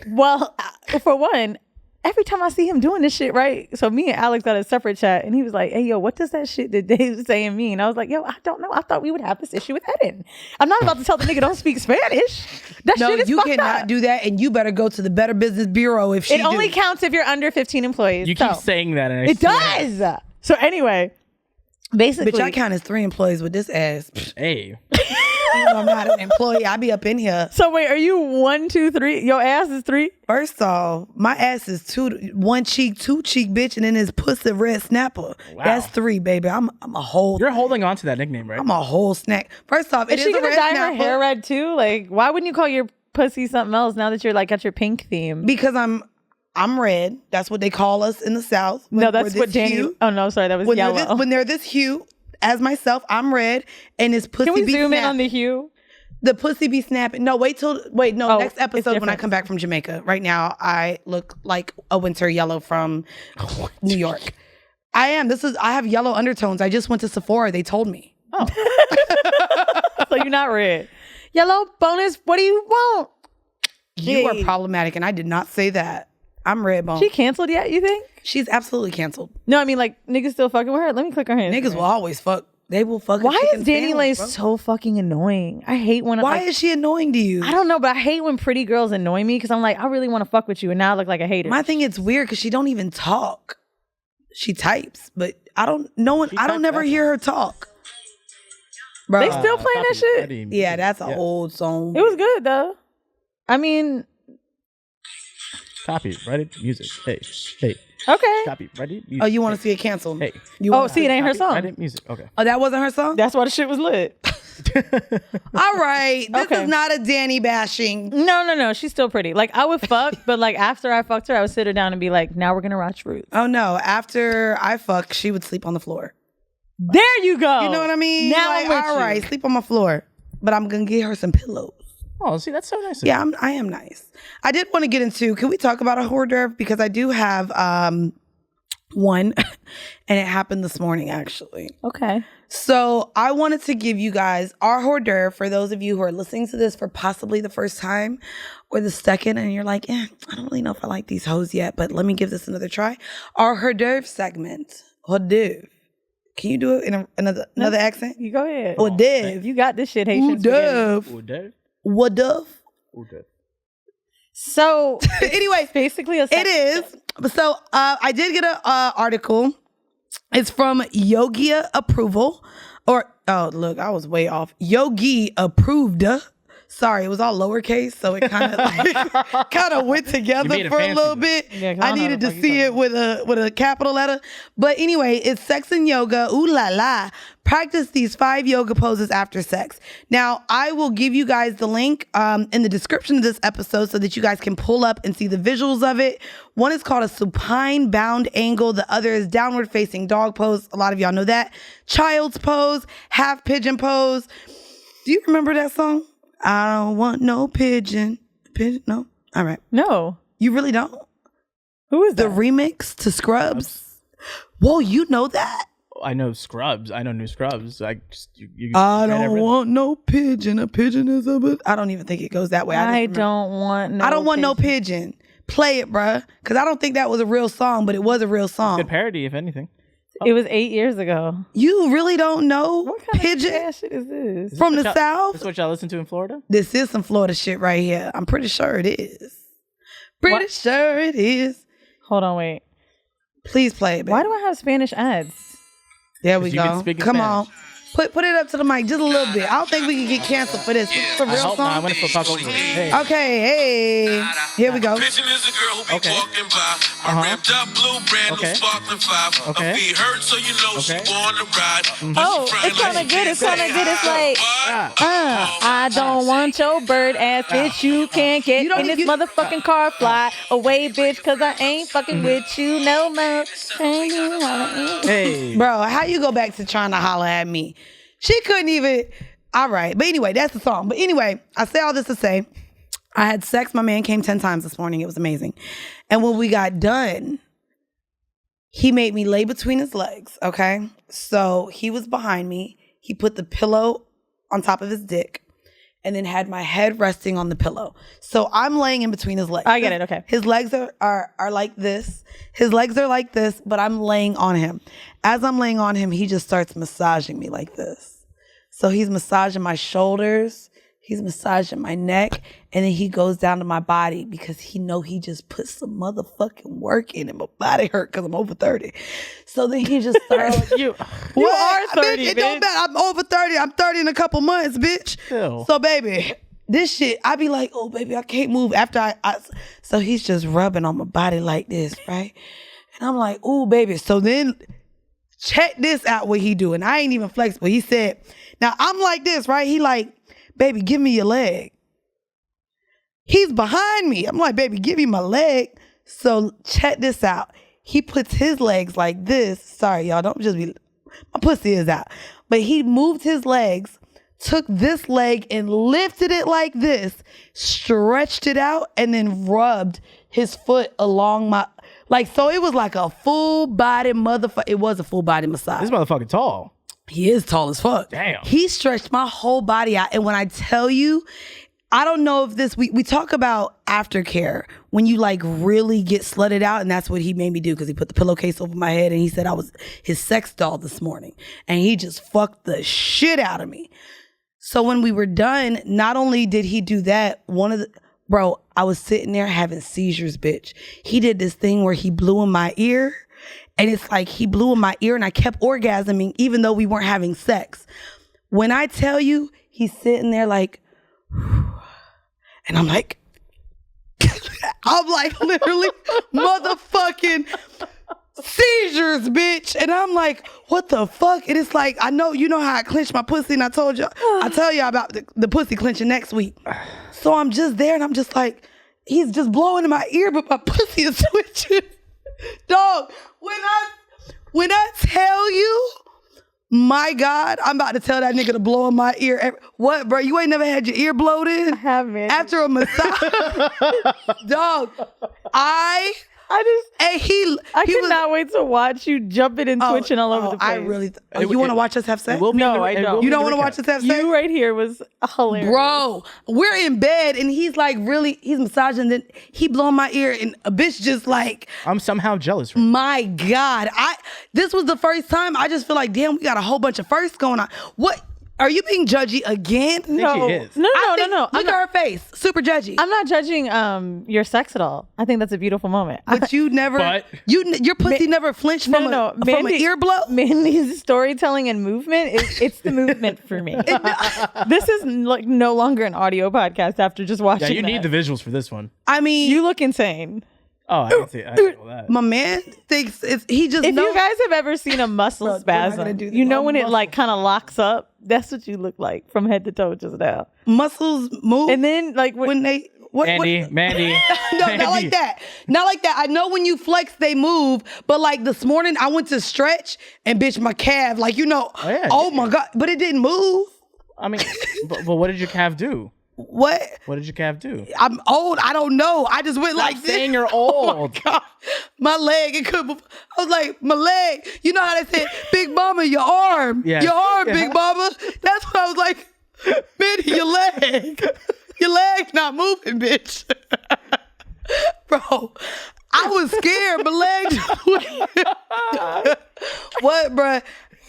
well, for one, every time I see him doing this shit, right? So me and Alex got a separate chat, and he was like, hey, yo, what does that shit that Dave's saying mean? I was like, yo, I don't know. I thought we would have this issue with Eden. I'm not about to tell the nigga don't speak Spanish. That No, shit is you fucked cannot up. do that, and you better go to the Better Business Bureau if she It only do. counts if you're under 15 employees. You keep saying that. And I It swear. does. So anyway, basically. Bitch, I count as 3 employees with this ass. Hey. You know I'm not an employee. I be up in here. So wait, are you 1, 2, 3? Your ass is 3? First off, my ass is 2, 1 cheek, 2 cheek, bitch, and then this pussy red snapper. Wow. That's 3, baby. I'm a whole. You're holding on to that nickname, right? I'm a whole snack. First off, it Is she is a gonna red dye her snapper hair red too? Like, why wouldn't you call your pussy something else now that you're like got your pink theme? because I'm red. That's what they call us in the South. No, We're that's this what Danny. hue. Oh no, sorry, that was When yellow. they're this hue, as myself, I'm red, and this pussy Can we be zoom in snap- on the hue? The pussy be snapping. No, next it's episode when I different. come back from Jamaica. Right now, I look like a winter yellow from New York. I am. I have yellow undertones. I just went to Sephora. They told me. Oh, so you're not red. Yellow bonus. What do you want? You are Hey. problematic, and I did not say that. I'm red bone. She canceled yet? You think? She's absolutely canceled. No, I mean like niggas still fucking with her. Let me click on her. Niggas Instagram. will always fuck. They will fuck. Why is Danny Lay so fucking annoying? I hate when. Why is she annoying to you? I don't know, but I hate when pretty girls annoy me because I'm like, I really want to fuck with you, and now I look like a hater. My thing, it's weird because she don't even talk. She types, but I don't. No one. I don't types never that hear her talk. Bro, They still playing that shit? yeah, that's an old song. It was good though. I mean, Copyrighted music. Hey. Hey. okay. Copyrighted music. Oh, you want to see it canceled? Hey. You Oh, wanna see, it ain't her song. Copyrighted music. Okay. Oh, that wasn't her song? That's why the shit was lit. All right. This Okay. is not a Danny bashing. No. She's still pretty. Like I would fuck, but like after I fucked her, I would sit her down and be like, now we're gonna watch Roots. Oh, no. After I fuck, she would sleep on the floor. There you go. You know what I mean? Now like, I'm with all you. right, sleep on my floor. But I'm going to get her some pillows. Oh, see, that's so nice. Yeah, I am nice. I did want to get into, can we talk about a hors d'oeuvre? Because I do have one, and it happened this morning, actually. Okay. So I wanted to give you guys our hors d'oeuvre for those of you who are listening to this for possibly the first time or the second, and you're like, I don't really know if I like these hoes yet, but let me give this another try. Our hors d'oeuvre segment. Hors d'oeuvre. Can you do it in another accent? You go ahead. Hors d'oeuvre. You got this shit, Haitian Hors spaghetti. d'oeuvre. Hors d'oeuvre. So Anyway, basically a it is. So I did get an article. It's from Yogia Approval. Oh, look, I was way off. Yogi Approved. Sorry, it was all lowercase, so it kind of went together made it for a fancy, little though. bit. Yeah, 'cause I I don't know needed what to the fuck see you're it with a capital letter. But anyway, it's sex and yoga. Ooh la la. Practice these 5 yoga poses after sex. Now, I will give you guys the link in the description of this episode so that you guys can pull up and see the visuals of it. One is called a supine bound angle. The other is downward facing dog pose. A lot of y'all know that. Child's pose, half pigeon pose. Do you remember that song? I don't want no pigeon. Pigeon? No? All right. No. You really don't? Who is The that? remix to Scrubs? Whoa, you know that? I know Scrubs. I know new Scrubs. I don't want no pigeon. A pigeon is a... I don't even think it goes that way. I don't want no I don't want no pigeon. Play it, bruh. Because I don't think that was a real song, but it was a real song. Good parody, if anything. It was 8 years ago. You really don't know What kind pigeon of ass shit is this? from the This South? is what y'all listen to in Florida? This is some Florida shit right here. I'm pretty sure it is. Pretty sure it is. Hold on, wait. Please play it, baby. Why do I have Spanish ads? There we 'Cause you can go. speak in Come Spanish. on. Put it up to the mic just a little bit. I don't think we can get canceled for this. It's a real song. I'm gonna still talk over it. Hey. Okay, hey. Here we go. Okay. Okay. Oh, it sounded good. It sounded good. It's like, I don't want your bird ass bitch. You can't get in this motherfucking car. Fly away, bitch, cause I ain't fucking with you no more. Hey. Bro, how you go back to trying to holler at me? She couldn't even. All right. But anyway, that's the song. But anyway, I say all this to say, I had sex. My man came 10 times this morning. It was amazing. And when we got done, he made me lay between his legs, okay? So he was behind me. He put the pillow on top of his dick and then had my head resting on the pillow. So I'm laying in between his legs. I get it, okay. His legs are like this. His legs are like this, but I'm laying on him. As I'm laying on him, he just starts massaging me like this. So he's massaging my shoulders. He's massaging my neck. And then he goes down to my body because he just put some motherfucking work in it. My body hurt because I'm over 30. So then he just starts. You are 30, It don't matter. I'm over 30. I'm 30 in a couple months, bitch. Ew. So baby, this shit, I be like, oh baby, I can't move after so he's just rubbing on my body like this, right? And I'm like, oh baby. So then check this out what he doing. I ain't even flexible. He said, now I'm like this, right? He like, baby, give me your leg. He's behind me. I'm like, baby, give me my leg. So check this out. He puts his legs like this. Sorry, y'all, don't just be, my pussy is out. But he moved his legs, took this leg and lifted it like this, stretched it out, and then rubbed his foot along my, so it was like a full body motherfucker. It was a full body massage. This motherfucker tall. He is tall as fuck. Damn. He stretched my whole body out. And when I tell you, I don't know if this, we talk about aftercare when you really get slutted out. And that's what he made me do because he put the pillowcase over my head and he said I was his sex doll this morning. And he just fucked the shit out of me. So when we were done, not only did he do that, bro, I was sitting there having seizures, bitch. He did this thing where he blew in my ear. And it's like he blew in my ear and I kept orgasming even though we weren't having sex. When I tell you, he's sitting there like, and I'm like literally motherfucking seizures, bitch. And I'm like, what the fuck? And it's like, I know, you know how I clench my pussy and I tell y'all about the pussy clenching next week. So I'm just there and I'm just like, he's just blowing in my ear, but my pussy is switching. Dog, when I tell you, my God, I'm about to tell that nigga to blow in my ear. What, bro? You ain't never had your ear blowed in? I haven't. After a massage? Dog, I could not wait to watch you jumping and twitching all over the place. I really, you want to watch us have sex? No, I don't. You don't want to watch us have sex? You right here was hilarious. Bro, we're in bed and he's he's massaging, then he blowing my ear and a bitch just I'm somehow jealous. Right? My God, this was the first time. I just feel like, damn, we got a whole bunch of firsts going on. What? Are you being judgy again? No. She is. No. Look at her face. Super judgy. I'm not judging your sex at all. I think that's a beautiful moment. But you never, your pussy never flinched from an ear blow? Mandy's storytelling and movement, it's the movement for me. This is no longer an audio podcast after just watching Yeah, you need the visuals for this one. I mean. You look insane. Oh, I can see that. My man thinks he just If you guys have ever seen a muscle spasm, you know when it kind of locks up? That's what you look like from head to toe just now. Muscles move. And then when they... Mandy. No, not like that. Not like that. I know when you flex, they move. But this morning, I went to stretch and bitch, my calf, oh my God. But it didn't move. I mean, but what did your calf do? What? What did your calf do? I'm old. I don't know. I just went like this. Saying you're old. Oh my God. My leg. I was like, my leg. You know how they said, Big Mama, your arm. Yes. Your arm, Big Mama. That's what I was like, Minnie, your leg. Your leg's not moving, bitch. Bro, I was scared. My leg. What, bro?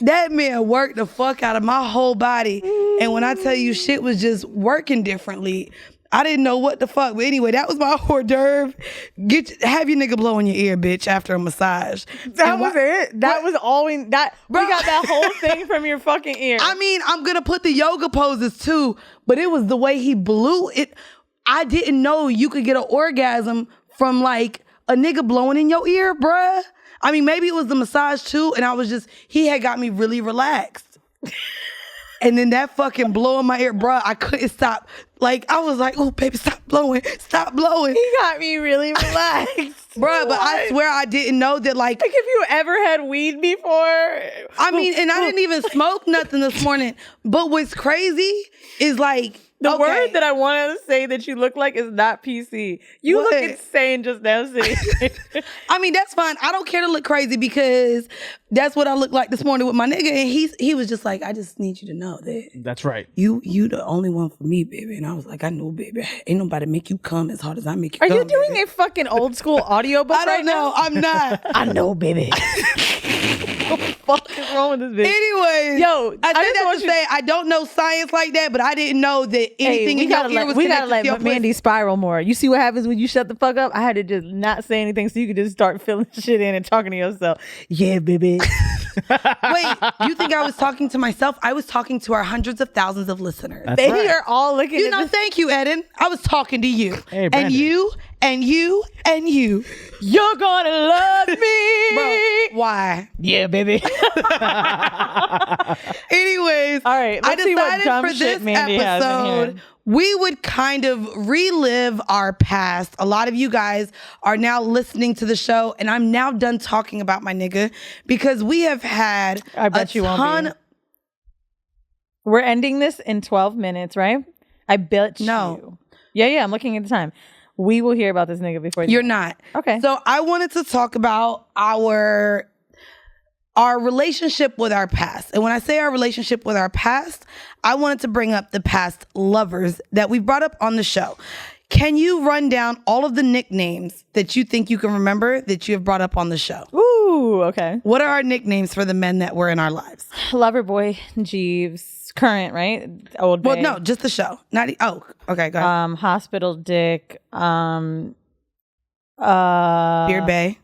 That man worked the fuck out of my whole body. And when I tell you shit was just working differently, I didn't know what the fuck. But anyway, that was my hors d'oeuvre. Have your nigga blow in your ear, bitch, after a massage. That was it? That was all we got that whole thing from your fucking ear. I mean, I'm going to put the yoga poses too, but it was the way he blew it. I didn't know you could get an orgasm from like a nigga blowing in your ear, bruh. I mean, maybe it was the massage too, and he had got me really relaxed. And then that fucking blow in my ear, bruh, I couldn't stop. Like, I was like, oh, baby, stop blowing. Stop blowing. He got me really relaxed. Bruh, but I swear I didn't know that, like if you ever had weed before. I mean, and I didn't even smoke nothing this morning. But what's crazy is like, the word that I wanted to say that you look like is not PC. You look insane just now sitting. I mean, that's fine. I don't care to look crazy because that's what I looked like this morning with my nigga. And he was just like, I just need you to know that. That's right. You the only one for me, baby. And I was like, I know, baby. Ain't nobody make you come as hard as I make you come. Are you doing baby. A fucking old school audiobook I don't know. now? I'm not. I know, baby. What the fuck is wrong with this bitch? Anyways, yo, I said that to say I don't know science like that, but I didn't know that anything in your ear was we connected gotta to your let Mandii spiral more. You see what happens when you shut the fuck up? I had to just not say anything so you could just start filling shit in and talking to yourself. Yeah, baby. Wait, you think I was talking to myself? I was talking to our hundreds of thousands of listeners. That's they are all looking at this. Thank you, Eden. I was talking to you. Hey, and you, and you, and you. You're gonna love me. Bro, why? Yeah, baby. Anyways, all right, I decided for this episode, we would kind of relive our past. A lot of you guys are now listening to the show, and I'm now done talking about my nigga because we have had We're ending this in 12 minutes, right? I bet you. Yeah, I'm looking at the time. We will hear about this nigga before you're not. Okay. So I wanted to talk about our relationship with our past. And when I say our relationship with our past, I wanted to bring up the past lovers that we brought up on the show. Can you run down all of the nicknames that you think you can remember that you have brought up on the show? Ooh, okay. What are our nicknames for the men that were in our lives? Loverboy, Jeeves. Current, right? Old Bay. Well, no, just the show. Okay, go ahead. Hospital Dick. Beard Bay.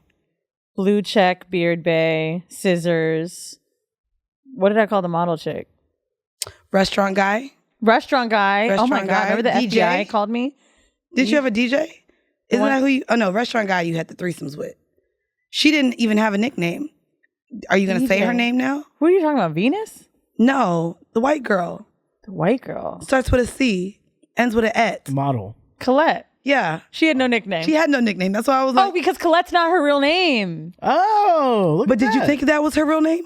Blue Check, Beard Bay, Scissors. What did I call the model chick? Restaurant Guy. Restaurant Guy. Oh my God. Remember the DJ? FBI called me? Did you have a DJ? Isn't that who you... Oh no, Restaurant Guy you had the threesomes with. She didn't even have a nickname. Are you going to say her name now? Who are you talking about? Venus? No, the white girl. The white girl? Starts with a C, ends with an Et. Model. Colette. Yeah. She had no nickname. She had no nickname. That's why I was like... Oh, because Colette's not her real name. Oh, look But did you think that was her real name?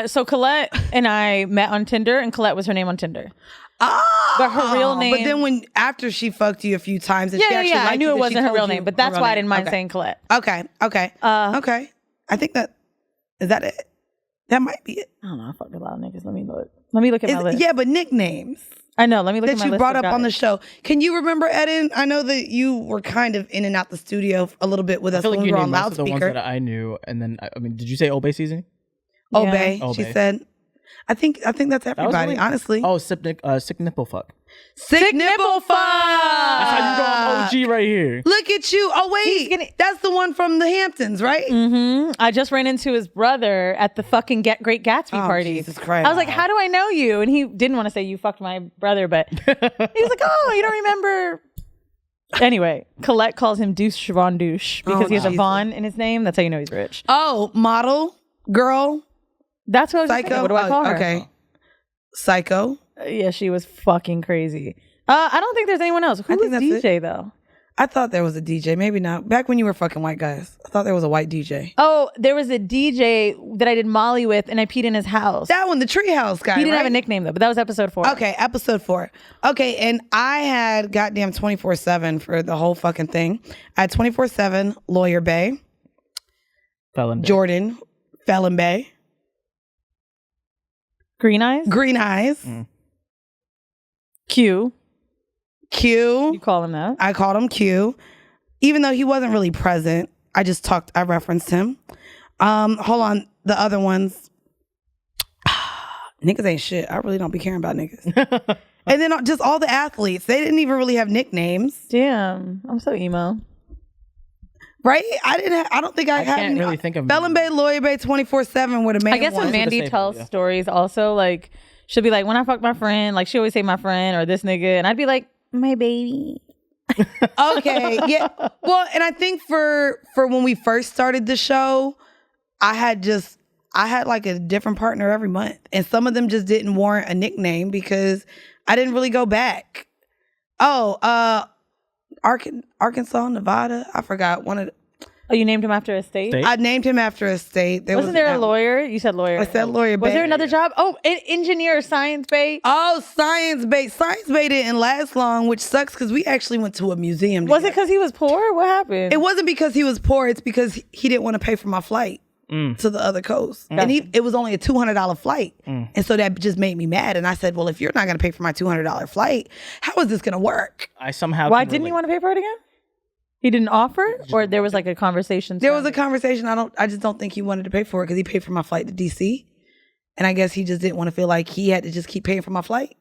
So Colette and I met on Tinder, and Colette was her name on Tinder. Oh, but her real name... But then after she fucked you a few times... And she actually liked I knew you, it wasn't her real name, but that's why I didn't mind saying Colette. Okay. Okay. I think that... Is that it? That might be it. I don't know. I fucked a lot of niggas. Let me look at my list. Yeah, but nicknames. I know. Let me look at my list. That you brought up on the show. Can you remember, Eden? I know that you were kind of in and out the studio a little bit with us when we were on loudspeaker. The ones that I knew, and then did you say Obey season? Obey. She said. I think that's everybody. Honestly. Oh, sick nipple fuck. Sick nipple fuck. That's how you go on OG right here. Look at you. Oh wait, that's the one from the Hamptons, right? Mm-hmm. I just ran into his brother at the fucking Great Gatsby party. Jesus Christ! I was like, "How do I know you?" And he didn't want to say you fucked my brother, but he was like, "Oh, you don't remember." Anyway, Colette calls him Douche Siobhan Douche because he has a Vaughn in his name. That's how you know he's rich. Oh, model, girl. That's what I was Psycho. Thinking. What do I call her? Okay. Psycho. Yeah, she was fucking crazy. I don't think there's anyone else. Who was DJ though? I thought there was a DJ. Maybe not. Back when you were fucking white guys, I thought there was a white DJ. Oh, there was a DJ that I did Molly with, and I peed in his house. That one, the Treehouse guy. He didn't have a nickname though, but that was episode 4. Okay, episode 4. Okay, and I had goddamn 24/7 for the whole fucking thing. I had 24/7 Lawyer Bay, Felon Bay. Jordan, Felon Bay. Green Eyes? Green Eyes. Q. You call him that? I called him Q. Even though he wasn't really present, I referenced him. Hold on. The other ones. Niggas ain't shit. I really don't be caring about niggas. And then just all the athletes, they didn't even really have nicknames. Damn, I'm so emo. Right? I don't think I had can't really think of Bellin Bay, Lawyer Bay 24/7 were the main I guess when Mandii tells stories also, like, she'll be like, when I fuck my friend, like, she always say my friend or this nigga, and I'd be like, my baby. Okay, yeah. Well, and I think for when we first started the show, I had like a different partner every month, and some of them just didn't warrant a nickname because I didn't really go back. Arkansas, Nevada. I forgot one of the, Oh, you named him after a state? I named him after a state. Wasn't there a lawyer? You said lawyer. I said lawyer. Was there another job? Oh, engineer, Science Bay. Oh, Science Bay. Science Bay didn't last long, which sucks because we actually went to a museum. Was it because he was poor? What happened? It wasn't because he was poor. It's because he didn't want to pay for my flight to the other coast. And it was only a $200 flight. And so that just made me mad. And I said, well, if you're not going to pay for my $200 flight, how is this going to work? Why didn't he want to pay for it again? He didn't offer, or there was like a conversation? There was a conversation. I just don't think he wanted to pay for it because he paid for my flight to DC, and I guess he just didn't want to feel like he had to just keep paying for my flight,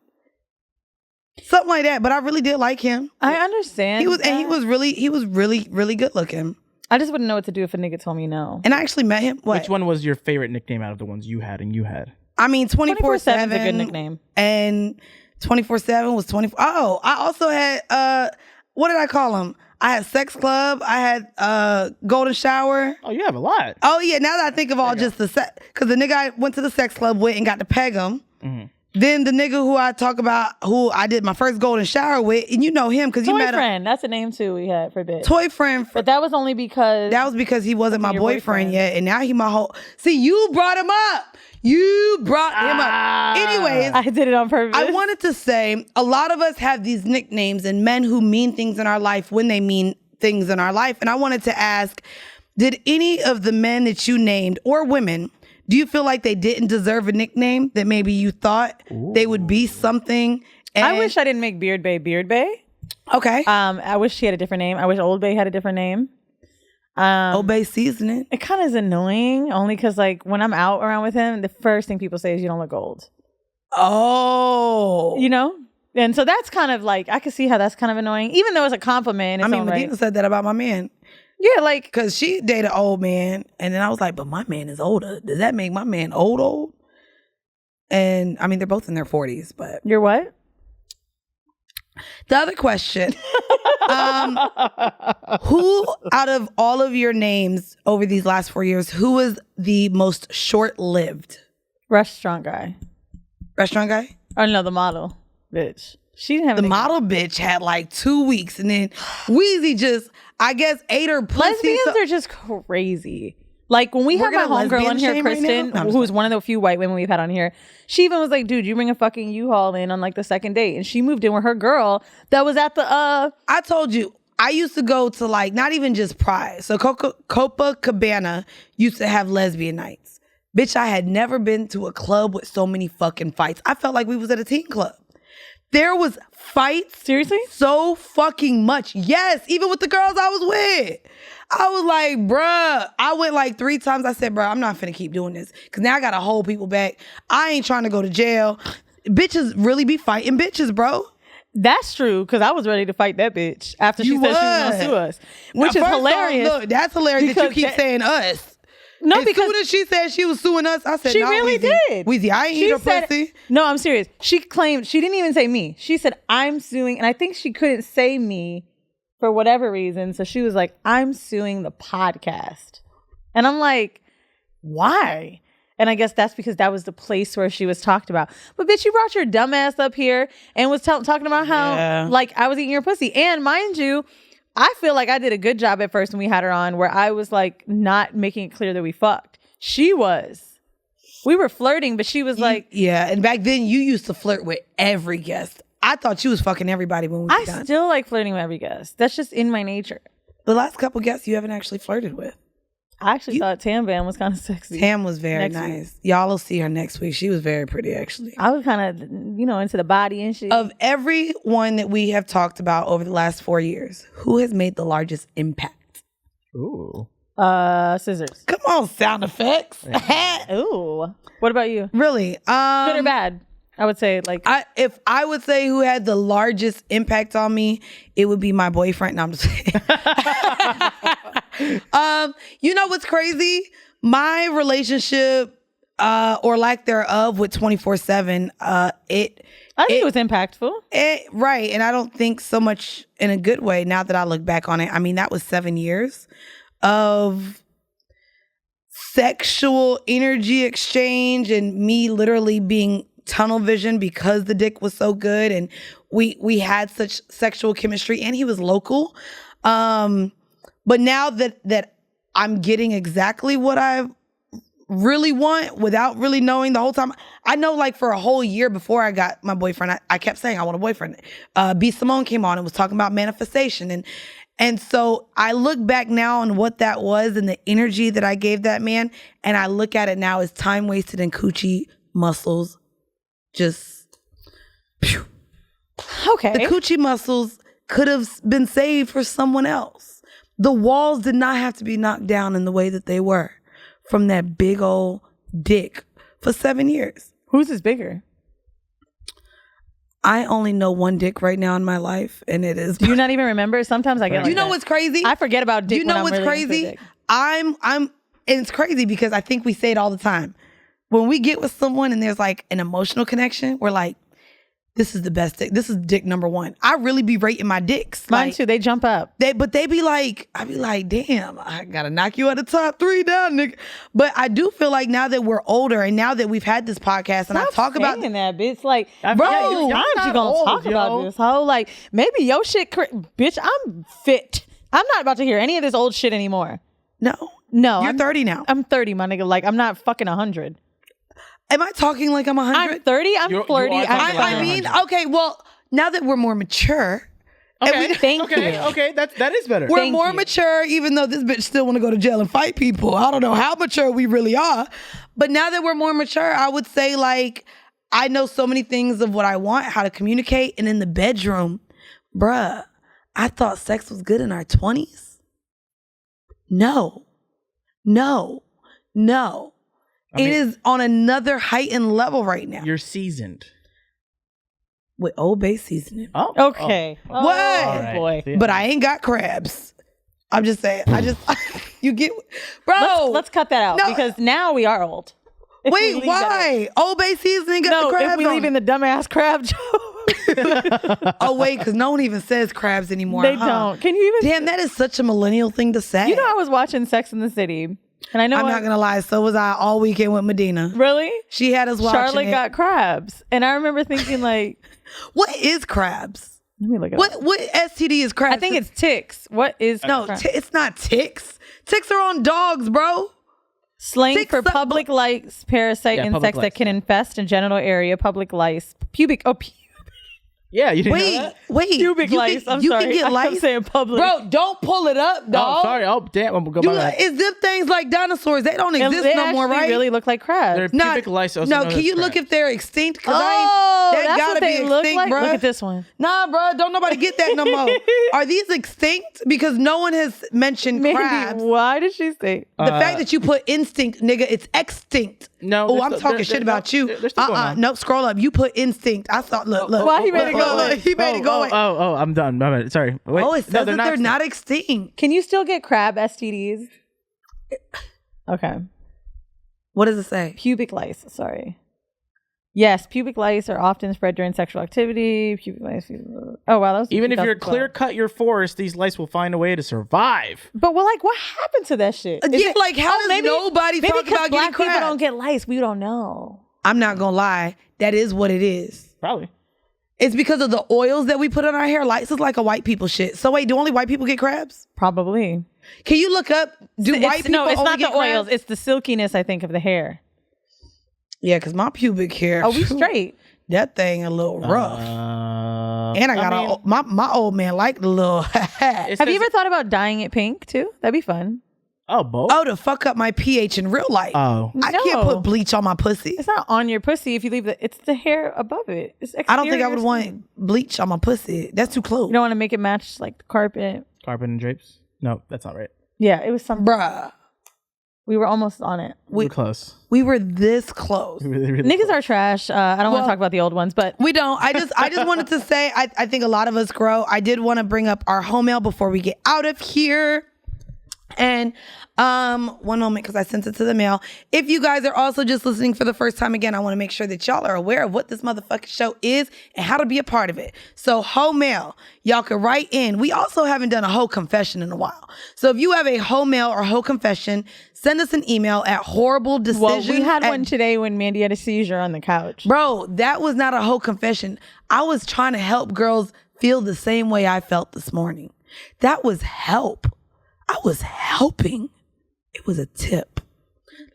something like that. But I really did like him. I understand. He was really good looking. I just wouldn't know what to do if a nigga told me no. And I actually met him. Which one was your favorite nickname out of the ones you had? I mean, 24/7 is a good nickname, and 24/7 was 24. Oh, I also had what did I call him? I had Sex Club. I had Golden Shower. Oh, you have a lot. Oh, yeah. Now that I think of all just the sex, because the nigga I went to the sex club with and got to peg him. Mm-hmm. Then the nigga who I talk about, who I did my first Golden Shower with, and you know him because you met him. Toy Friend. That's a name too we had for a bit. Toy Friend. But that was only because... That was because he wasn't my boyfriend yet, and now he my whole... See, you brought him up. You brought him up. Anyways. I did it on purpose. I wanted to say, a lot of us have these nicknames and men who mean things in our life when they mean things in our life. And I wanted to ask, did any of the men that you named, or women, do you feel like they didn't deserve a nickname that maybe you thought they would be something? And I wish I didn't make Beard Bay. Okay. I wish she had a different name. I wish Old Bay had a different name. Old Bay seasoning. It kind of is annoying only because like when I'm out around with him, the first thing people say is you don't look old. Oh. You know? And so that's kind of like, I can see how that's kind of annoying, even though it's a compliment. I mean, Medina said that about my man. Yeah, like. Because she dated an old man. And then I was like, but my man is older. Does that make my man old? And I mean, they're both in their 40s, but. You're what? The other question. Who out of all of your names over these last 4 years, who was the most short-lived? Restaurant guy. Restaurant guy? Oh, no, the model bitch. She didn't have the model bitch had like 2 weeks, and then Weezy just, I guess, ate her pussy. Lesbians are just crazy. Like when we have my homegirl on here, Kristen, who's one of the few white women we've had on here, she even was like, dude, you bring a fucking U-Haul in on like the second date. And she moved in with her girl that was at the I told you, I used to go to like, not even just Pride. So Copacabana used to have lesbian nights. Bitch, I had never been to a club with so many fucking fights. I felt like we was at a teen club. There was fights. Seriously? So fucking much. Yes, even with the girls I was with. I was like, bruh. I went like 3 times. I said, bruh, I'm not finna keep doing this. Because now I gotta hold people back. I ain't trying to go to jail. Bitches really be fighting bitches, bro. That's true, because I was ready to fight that bitch after she said she was gonna sue us. Which is hilarious. Look, that's hilarious that you keep saying us. No, as soon as she said she was suing us, I said, she really did. Weezy, I ain't eat her pussy. No, I'm serious. She claimed, she didn't even say me. She said, I'm suing, and I think she couldn't say me for whatever reason. So she was like, I'm suing the podcast. And I'm like, why? And I guess that's because that was the place where she was talked about. But bitch, you brought your dumb ass up here and was talking about how like I was eating your pussy. And mind you, I feel like I did a good job at first when we had her on where I was like not making it clear that we fucked. She was. We were flirting, but she was like... Yeah, and back then you used to flirt with every guest. I thought you was fucking everybody when we were done. I still like flirting with every guest. That's just in my nature. The last couple guests you haven't actually flirted with. I actually thought Tam Bam was kind of sexy. Tam was very nice. Y'all will see her next week. She was very pretty, actually. I was kind of, into the body and shit. Of everyone that we have talked about over the last 4 years, who has made the largest impact? Ooh. Scissors. Come on, sound effects. Ooh. What about you? Really? Good or bad? I would say like if I would say who had the largest impact on me, it would be my boyfriend. No, I'm just kidding. You know what's crazy? My relationship or lack thereof with 24/7, I think it was impactful. Right. And I don't think so much in a good way now that I look back on it. I mean, that was 7 years of sexual energy exchange and me literally being tunnel vision because the dick was so good and we had such sexual chemistry and he was local. But now that I'm getting exactly what I really want without really knowing the whole time. I know like for a whole year before I got my boyfriend, I kept saying I want a boyfriend. B. Simone came on and was talking about manifestation. And so I look back now on what that was and the energy that I gave that man. And I look at it now as time wasted and coochie muscles. Just, phew. Okay. The coochie muscles could have been saved for someone else. The walls did not have to be knocked down in the way that they were from that big old dick for 7 years. Whose is bigger? I only know one dick right now in my life, and it is. Do you not even remember? Sometimes I get like you know that. What's crazy? I forget about dick. You know when what's I'm really crazy? into dick. I'm and it's crazy because I think we say it all the time. When we get with someone and there's like an emotional connection, we're like, this is the best dick. This is dick number one. I really be rating my dicks. Mine like, too. They jump up. But they be like, I be like, damn, I gotta knock you out of the top 3 down, nigga. But I do feel like now that we're older and now that we've had this podcast and I talk about that, bitch. Like, bro, times you gonna talk about this? How like maybe your shit, bitch? I'm fit. I'm not about to hear any of this old shit anymore. No, you're 30 now. I'm 30, my nigga. Like I'm not fucking 100. Am I talking like I'm 100? I'm 30. I'm flirty. I mean, okay, well, now that we're more mature. Okay, thank you. Okay, that is better. We're more mature, even though this bitch still want to go to jail and fight people. I don't know how mature we really are. But now that we're more mature, I would say like, I know so many things of what I want, how to communicate. And in the bedroom, bruh, I thought sex was good in our 20s. No. It is on another heightened level right now. You're seasoned. With Old Bay seasoning. Oh, okay. Oh. What? Right. Boy. Yeah. But I ain't got crabs. I'm just saying. You get, bro. Let's cut that out because now we are old. Wait, why? Old Bay seasoning got the crabs if we leave in the dumbass crab joke. Oh, wait, because no one even says crabs anymore. They don't. Can you even? Damn, that is such a millennial thing to say. You know, I was watching Sex in the City. And I know I'm not going to lie. So was I all weekend with Medina. Really? She had us watching Charlotte got crabs. And I remember thinking like. What is crabs? Let me look it up. What STD is crabs? I think it's ticks. What is crabs? It's not ticks. Ticks are on dogs, bro. Slang Ticks for public lice parasite insects that can infest a genital area. Public lice. Pubic. Yeah, you didn't know that? Wait. Pubic lice. I'm sorry. Can get lice. I'm saying public. Bro, don't pull it up, dog. Oh, sorry. Oh, damn. I'm going to go back. Is them things like dinosaurs? They don't exist no more, right? They really look like crabs. They're pubic lice. Also No, known can as you look crabs. if they're extinct? That's gotta what they be look extinct, like. bro. Look at this one. Nah, bro, don't nobody get that no more. Are these extinct? Because no one has mentioned crabs. Why did she say? The fact that you put instinct, nigga, it's extinct. No. Oh, I'm talking shit about you. They're still going on. Nope, scroll up. You put instinct. I thought, look. Why he made it go away? Look, he made it go away. Oh, I'm done. My bad. Sorry. Wait. Oh, it says No, that they're not extinct. Can you still get crab STDs? Okay. What does it say? Pubic lice. Sorry. Yes, pubic lice are often spread during sexual activity. Pubic lice. Oh wow, that was Even if you're 2012. clear cut your forest, these lice will find a way to survive. But well, like, what happened to that shit? Is Yeah, like, how does nobody talk maybe about black getting crabs? people don't get lice. We don't know. I'm not gonna lie. That is what it is. Probably. It's because of the oils that we put on our hair. Lice is like a white people shit. So wait, do only white people get crabs? Probably. Can you look up? White people no, it's only not get the oils. crabs? It's the silkiness, I think, of the hair. Yeah, because my pubic hair. Oh, we straight. That thing a little rough. And I got my old man liked the little. Have you ever thought about dyeing it pink too? That'd be fun. Oh, both? Oh, to fuck up my pH in real life. Oh. I can't put bleach on my pussy. It's not on your pussy if you leave it's the hair above it. It's I don't think I would exterior want bleach on my pussy. That's too close. You don't want to make it match like the carpet. Carpet and drapes? No, that's not right. Yeah, it was something. Bruh. We were almost on it. We were close. We were this close. Really Niggas close. are trash. I don't want to talk about the old ones, but We don't. I just wanted to say, I think a lot of us grow. I did want to bring up our home mail before we get out of here. And one moment, because I sent it to the mail. If you guys are also just listening for the first time, again, I want to make sure that y'all are aware of what this motherfucking show is and how to be a part of it. So home mail, y'all can write in. We also haven't done a whole confession in a while. So if you have a home mail or whole confession, send us an email at horribledecisions. well, we had one today when Mandii had a seizure on the couch. Bro, that was not a whole confession. I was trying to help girls feel the same way I felt this morning. That was help. I was helping. It was a tip.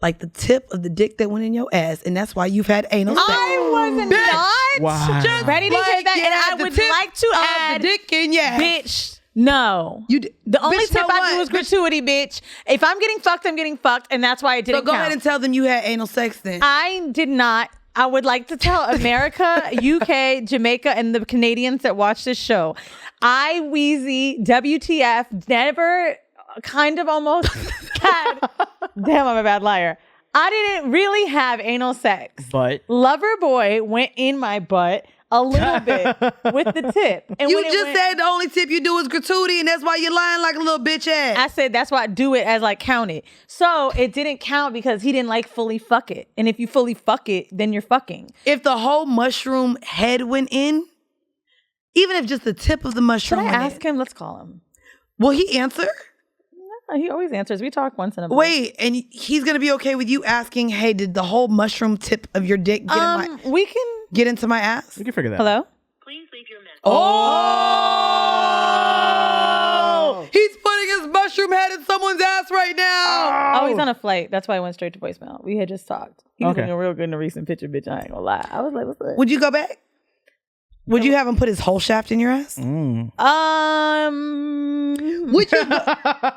Like the tip of the dick that went in your ass. And that's why you've had anal sex. I was not Wow. ready to hear that. yeah, And I the would tip like to of add, the dick in your ass. bitch, no. The only Bitch, tip know I what? do is gratuity, bitch. If I'm getting fucked, I'm getting fucked. And that's why it didn't So go count. ahead and tell them you had anal sex then. I did not. I would like to tell America, UK, Jamaica, and the Canadians that watch this show, Weezy, WTF, never kind of almost had, damn, I'm a bad liar. I didn't really have anal sex. But Lover boy went in my butt a little bit with the tip. And you when it just went, said the only tip you do is gratuity, and that's why you're lying like a little bitch ass. I said that's why I do it as like count it. So it didn't count because he didn't like fully fuck it. And if you fully fuck it, then you're fucking. If the whole mushroom head went in, even if just the tip of the Should mushroom I went ask in, him? Let's call him. will he answer? No, he always answers. We talk once in a month. Wait, and he's gonna be okay with you asking, hey, did the whole mushroom tip of your dick We can. get into my ass? we can figure that out. Hello? Please leave your message. Oh! He's putting his mushroom head in someone's ass right now. Oh, he's on a flight. That's why I went straight to voicemail. We had just talked. He was Okay. looking real good in a recent picture, bitch. I ain't gonna lie. I was like, what's up? Would you go back? Would you have him put his whole shaft in your ass? Mm.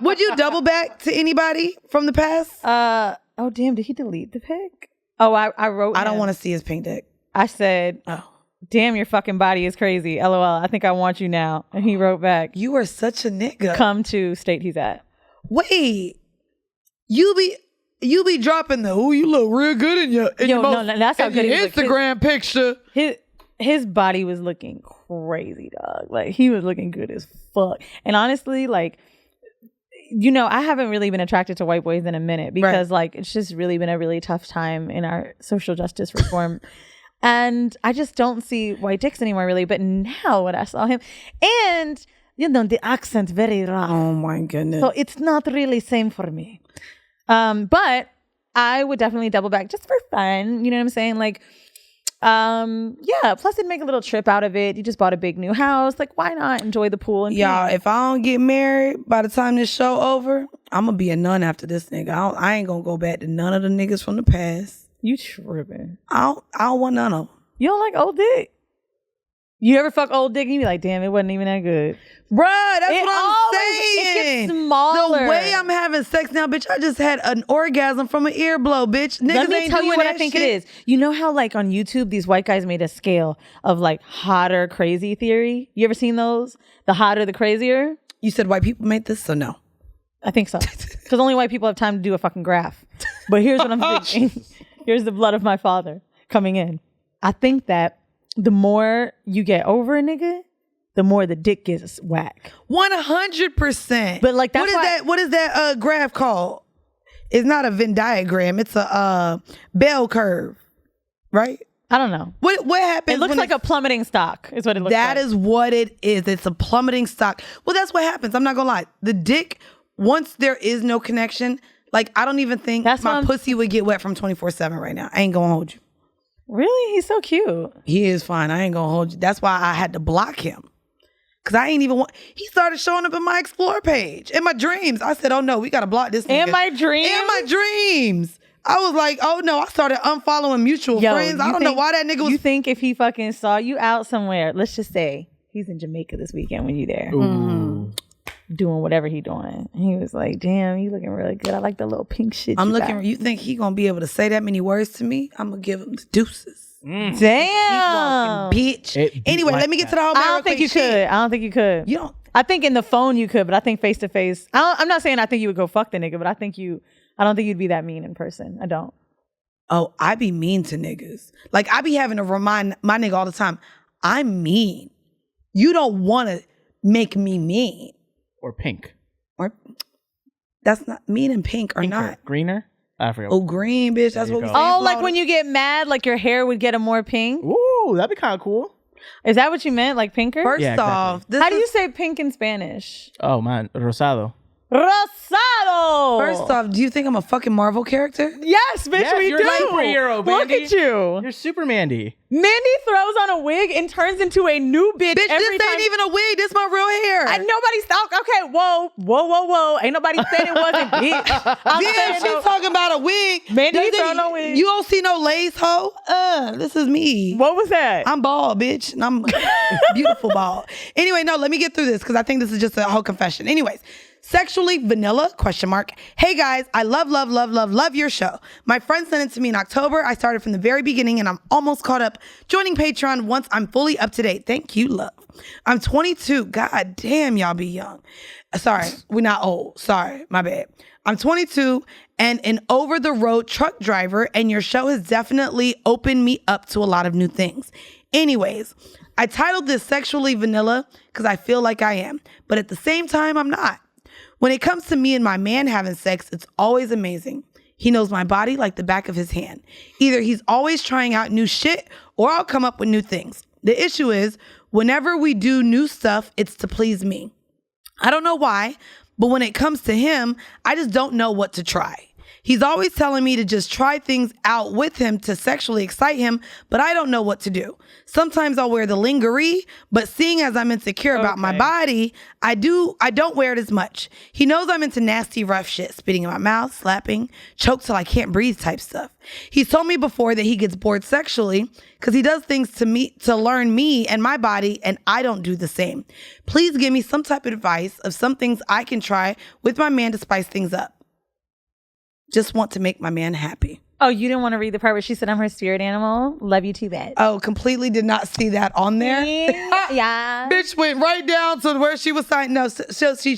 Would you double back to anybody from the past? Oh, damn. Did he delete the pic? Oh, I wrote I don't him. want to see his pink dick. I said, Oh. damn, your fucking body is crazy. LOL. I think I want you now. And he wrote back, You are such a nigga. come to state he's at. Wait. You be dropping the, oh, you look real good in your, Yo, no, that's how in good your he looked. Instagram picture. His body was looking crazy, dog. Like, he was looking good as fuck. And honestly, like, you know, I haven't really been attracted to white boys in a minute because, like, it's just really been a really tough time in our social justice reform. And I just don't see white dicks anymore, really. But now when I saw him, and, you know, the accent very rough. Oh, my goodness. So it's not really same for me. But I would definitely double back just for fun. You know what I'm saying? Like, yeah, plus it'd make a little trip out of it. You just bought a big new house. Like, why not enjoy the pool? And Y'all, if I don't get married by the time this show over, I'm gonna be a nun after this nigga. I ain't gonna go back to none of the niggas from the past. you tripping. I don't want none of them. You don't like old dick? You ever fuck old dick and you be like, damn, it wasn't even that good. Bruh, that's It what I'm always- saying. it gets smaller. The way I'm having sex now, bitch, I just had an orgasm from an ear blow, bitch. Niggas Let me ain't tell you doing what I that think shit. it is. You know how, like, on YouTube, these white guys made a scale of, like, hotter, crazy theory? You ever seen those? The hotter, the crazier? You said white people made this, so no. I think so. Because only white people have time to do a fucking graph. But here's what I'm thinking. Here's the blood of my father coming in. I think that the more you get over a nigga, the more the dick gets whack. 100%. But, like, that's why- what is that graph called? It's not a Venn diagram. It's a bell curve, right? I don't know. What happens? It looks when like a plummeting stock is what it looks like. That is what it is. It's a plummeting stock. Well, that's what happens. I'm not gonna lie. The dick, once there is no connection, like, I don't even think That's my what I'm- pussy would get wet from 24/7 right now. I ain't gonna hold you. Really? He's so cute. He is fine. I ain't gonna hold you. That's why I had to block him. Cause I ain't even want. He started showing up in my Explore page in my dreams. I said, "Oh no, we gotta block this nigga." In my dreams? In my dreams. I was like, "Oh no!" I started unfollowing mutual friends. I don't know why that nigga was. You think if he fucking saw you out somewhere, let's just say he's in Jamaica this weekend when you there, doing whatever he doing, and he was like, "Damn, you looking really good. I like the little pink shit." I'm you looking. got." You think he gonna be able to say that many words to me? I'm gonna give him the deuces. Damn, Bitch. It beat Anyway, like let me get to the whole. I don't think you could. I don't think you could. You don't. I think in the phone you could, but I think face to face. I'm not saying I think you would go fuck the nigga, but I don't think you'd be that mean in person. I don't. Oh, I be mean to niggas. Like, I be having to remind my nigga all the time, I'm mean. You don't want to make me mean. Or pink. Or that's not mean and pink are Pinker. not. Greener? I forgot. Oh, green, bitch. That's what we say. Oh, like when you get mad, like your hair would get a more pink? Ooh, that'd be kind of cool. Is that what you meant? Like pinker? First Yeah, off, exactly. How do you say pink in Spanish? Oh, man. Rosado. Rosado! First off, do you think I'm a fucking Marvel character? Yes, bitch, Yes, we you're do. a superhero, Look Mandy. at you. You're super Mandy. Mandy throws on a wig and turns into a new bitch, Bitch, every this time. ain't even a wig. This my real hair. And nobody's okay, whoa. Ain't nobody said it wasn't, bitch. I'm Yeah, saying she's no. talking about a wig. Mandy Doesn't- throwing a wig. You don't see no lace, hoe? This is me. What was that? I'm bald, bitch. And I'm beautiful bald. Anyway, no, let me get through this because I think this is just a whole confession. Anyways, sexually vanilla, ? Hey guys, I love your show. My friend sent it to me in October. I started from the very beginning and I'm almost caught up joining Patreon once I'm fully up to date. Thank you, love. I'm 22. God damn, y'all be young. Sorry, we're not old. Sorry, my bad. I'm 22 and an over-the-road truck driver, and your show has definitely opened me up to a lot of new things. Anyways, I titled this Sexually Vanilla because I feel like I am, but at the same time, I'm not. When it comes to me and my man having sex, it's always amazing. He knows my body like the back of his hand. Either he's always trying out new shit or I'll come up with new things. The issue is, whenever we do new stuff, it's to please me. I don't know why, but when it comes to him, I just don't know what to try. He's always telling me to just try things out with him to sexually excite him, but I don't know what to do. Sometimes I'll wear the lingerie, but seeing as I'm insecure about my body, I don't wear it as much. He knows I'm into nasty, rough shit, spitting in my mouth, slapping, choke till I can't breathe type stuff. He's told me before that he gets bored sexually because he does things to me to learn me and my body, and I don't do the same. Please give me some type of advice of some things I can try with my man to spice things up. Just want to make my man happy. Oh, you didn't want to read the part where she said I'm her spirit animal? Love you too bad. Oh, completely did not see that on there. Yeah. Bitch went right down to where she was signing. No, so she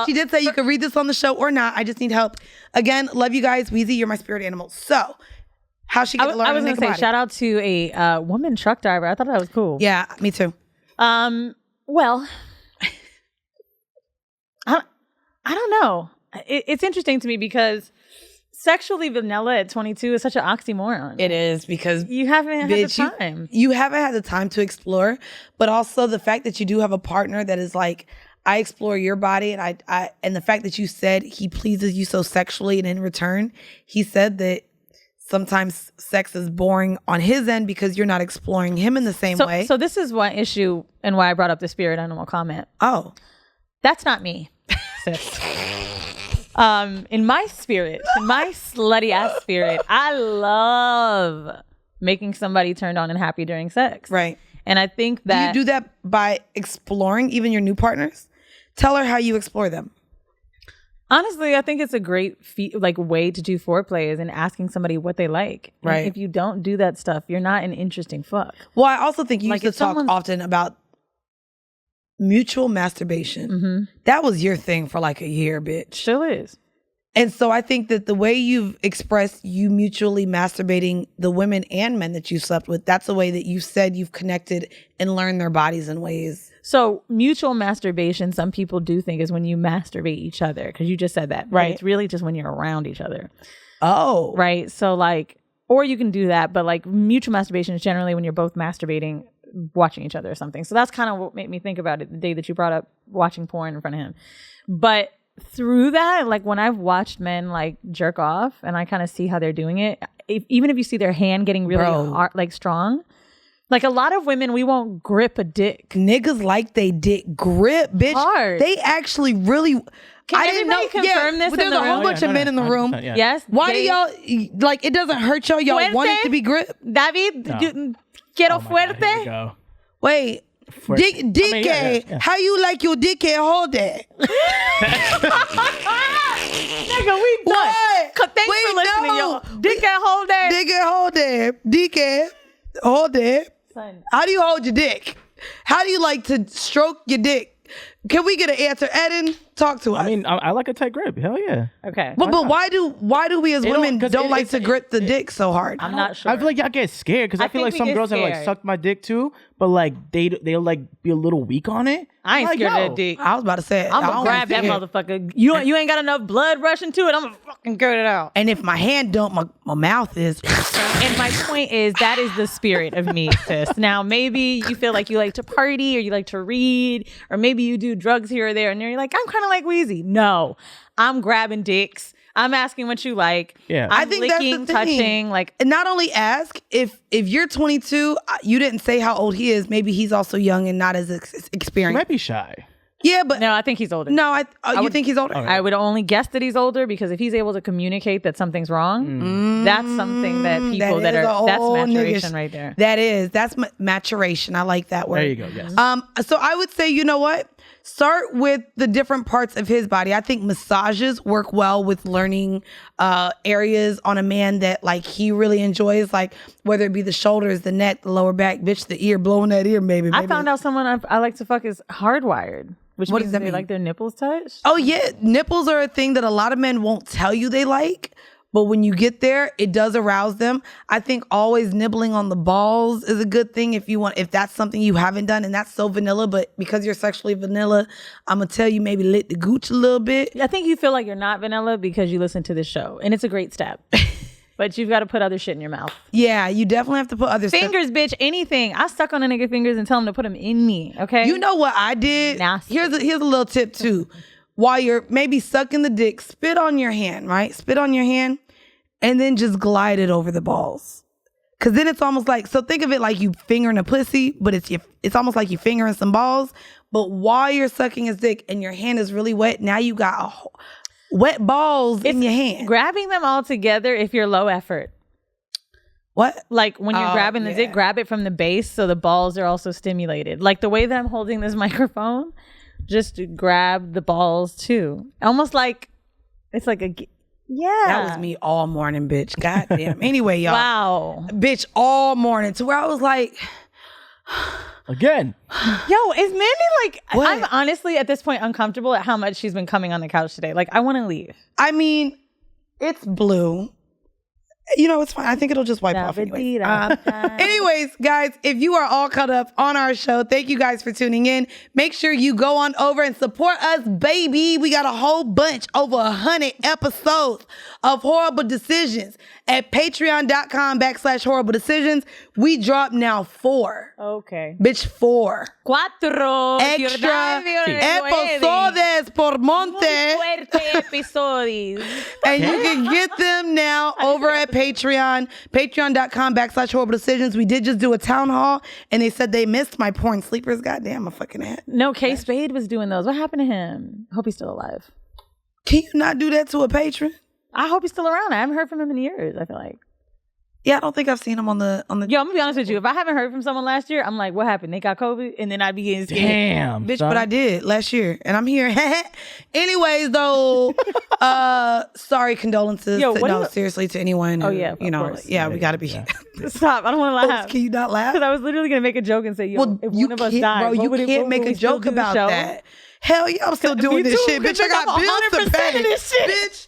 did say you could read this on the show or not. I just need help. Again, love you guys. Weezy, you're my spirit animal. So, how she get to learn I was to going make to say, shout out to a woman truck driver. I thought that was cool. Yeah, me too. Well, I don't know. It's interesting to me because sexually vanilla at 22 is such an oxymoron. It is because you haven't had the time. You haven't had the time to explore, but also the fact that you do have a partner that is like, I explore your body, and I and the fact that you said he pleases you so sexually, and in return, he said that sometimes sex is boring on his end because you're not exploring him in the same way. So this is one issue and why I brought up the spirit animal comment. Oh, that's not me, sis. In my spirit, in my slutty ass spirit, I love making somebody turned on and happy during sex. Right. And I think that... Do you do that by exploring even your new partners? Tell her how you explore them. Honestly, I think it's a great way to do foreplay is in asking somebody what they like. Right. And if you don't do that stuff, you're not an interesting fuck. Well, I also think you like used to talk often about mutual masturbation. Mm-hmm. That was your thing for like a year, bitch. Still is. And so I think that the way you've expressed you mutually masturbating the women and men that you slept with, that's the way that you said you've connected and learned their bodies in ways. So mutual masturbation, some people do think is when you masturbate each other, because you just said that. Right. But it's really just when you're around each other. Oh. Right. So like, or you can do that, but like mutual masturbation is generally when you're both masturbating, watching each other or something. So that's kind of what made me think about it the day that you brought up watching porn in front of him. But through that, like when I've watched men like jerk off and I kind of see how they're doing it, even if you see their hand getting really like strong, like a lot of women, we won't grip a dick. Niggas like they dick grip, bitch. Hard. They actually really... Can everybody confirm this in there's the a whole room? bunch of men in the room. Yeah. Yes. Why do y'all, like, it doesn't hurt y'all? Y'all want it to be grip? David, No. quiero Oh my God, fuerte. here we go. Wait. Dick, yeah. how you like your dickhead hold that? Nigga, we done. What? Thanks for listening, y'all. Dickhead hold that. Dickhead hold that. Dickhead hold that. Son. How do you hold your dick? How do you like to stroke your dick? Can we get an answer? Eden, talk to us. I mean, I like a tight grip. Hell yeah. Okay. But why do we as women don't like to grip the dick so hard? I'm not sure. I feel like y'all get scared because I feel like some girls have like sucked my dick too, but like they'll like be a little weak on it. I ain't like, scared of that dick. I was about to say, I'm gonna grab that motherfucker. You ain't got enough blood rushing to it. I'm gonna fucking cut it out. And if my hand don't, my mouth is. And my point is that is the spirit of me, sis. Now maybe you feel like you like to party or you like to read or maybe you do drugs here or there and you're like, I'm kind of like Weezy. No, I'm grabbing dicks. I'm asking what you like. Yeah, I think licking, that's the thing. touching. Like, and not only ask if you're 22, you didn't say how old he is. Maybe he's also young and not as experienced. He might be shy. Yeah, but no, I think he's older. No, you think he's older? I would only guess that he's older because if he's able to communicate that something's wrong, that's something that people that's maturation right there. That's maturation. I like that word. There you go. Yes. So I would say, you know what? Start with the different parts of his body. I think massages work well with learning areas on a man that like he really enjoys, like whether it be the shoulders, the neck, the lower back, bitch, the ear, blowing that ear, maybe. I found out someone I like to fuck is hardwired. Which what means does that they mean? like their nipples touched? Oh yeah, nipples are a thing that a lot of men won't tell you they like, but when you get there, it does arouse them. I think always nibbling on the balls is a good thing if that's something you haven't done, and that's so vanilla. But because you're sexually vanilla, I'm gonna tell you maybe lick the gooch a little bit. I think you feel like you're not vanilla because you listen to this show, and it's a great step. But you've got to put other shit in your mouth. Yeah, you definitely have to put other fingers, bitch. Anything. I suck on a nigga fingers and tell him to put them in me. Okay. You know what I did? Nasty. Here's a little tip too. While you're maybe sucking the dick, spit on your hand, right? Spit on your hand, and then just glide it over the balls. Cause then it's almost like, so think of it like you fingering a pussy, but it's almost like you fingering some balls. But while you're sucking his dick and your hand is really wet, now you got wet balls in your hand. Grabbing them all together if you're low effort. What? Like when you're grabbing the dick, grab it from the base so the balls are also stimulated. Like the way that I'm holding this microphone, just grab the balls too. Almost like it's like That was me all morning, bitch. Goddamn. Anyway, y'all. Wow. Bitch, all morning to where I was like, again. Yo, is Mandii like, what? I'm honestly at this point uncomfortable at how much she's been coming on the couch today. Like, I want to leave. I mean, it's blue. You know, it's fine. I think it'll just wipe off anyway. Anyways, guys, if you are all caught up on our show, thank you guys for tuning in. Make sure you go on over and support us, baby. We got a whole bunch, over 100 episodes of Horrible Decisions at patreon.com/horrible decisions. We drop now 4. Okay. Bitch, 4. 4. Extra episodes por monte. And you can get them now over at Patreon. Patreon.com/horrible decisions. We did just do a town hall and they said they missed my porn sleepers. Goddamn, a fucking ad. No, K Spade was doing those. What happened to him? Hope he's still alive. Can you not do that to a patron? I hope he's still around. I haven't heard from him in years, I feel like. Yeah, I don't think I've seen him on the. Yo, I'm gonna be honest with you. If I haven't heard from someone last year, I'm like, what happened? They got COVID, and then I be getting scared. Damn, bitch, son. but I did last year, and I'm here. Anyways, though, sorry, condolences. Yo, seriously, to anyone. Oh yeah, you know, course. yeah, we gotta be. Yeah. Stop! I don't want to laugh. Can you not laugh? Because I was literally gonna make a joke and say, yo, if one of us died, bro, you can't make a joke about that. Hell yeah, I'm still doing this shit, bitch. I got bills to pay, bitch.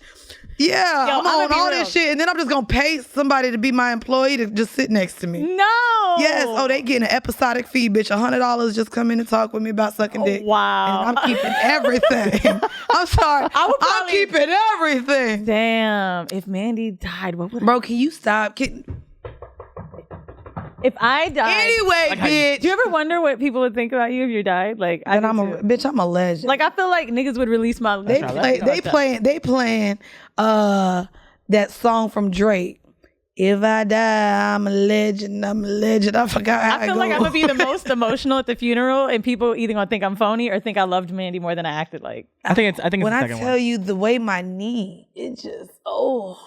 Yeah, Yo, I'm on all this shit, and then I'm just gonna pay somebody to be my employee to just sit next to me. No. Yes. Oh, they getting an episodic fee, bitch. $100 just come in and talk with me about sucking dick. Wow. And I'm keeping everything. I'm sorry. I'm keeping everything. Damn. If Mandii died, what would? Bro, can you stop? If I died. Anyway, bitch. Do you ever wonder what people would think about you if you died? Like, I'm a legend. Like, I feel like niggas would release my. They playing that song from Drake. If I die, I'm a legend. I forgot how I feel like I'm gonna be the most emotional at the funeral, and people either gonna think I'm phony or think I loved Mandii more than I acted like. I think it's when the I second tell you the way my knee, it just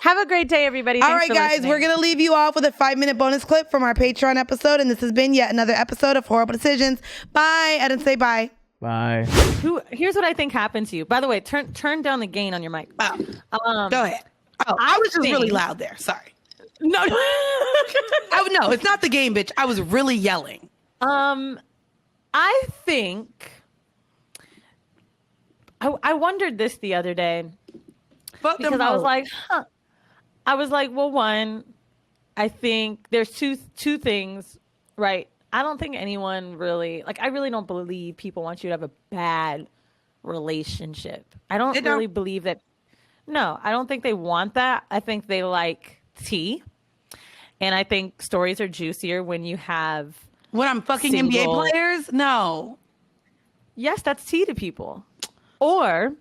Have a great day, everybody. All right, guys, we're gonna leave you off with a 5-minute bonus clip from our Patreon episode, and this has been yet another episode of Horrible Decisions. Bye. I didn't say bye. Bye. Here's what I think happened to you. By the way, turn down the gain on your mic. Go ahead. I was just really loud there. Sorry. No. No, it's not the game, bitch. I was really yelling. I think I wondered this the other day. Fuck them because I was hoes. like, I was like, well, one, I think there's two things, right? I don't think anyone really I really don't believe people want you to have a bad relationship. I don't really believe that. No, I don't think they want that. I think they like tea, and I think stories are juicier when you have. When I'm fucking NBA players, no. Yes, that's tea to people. Or,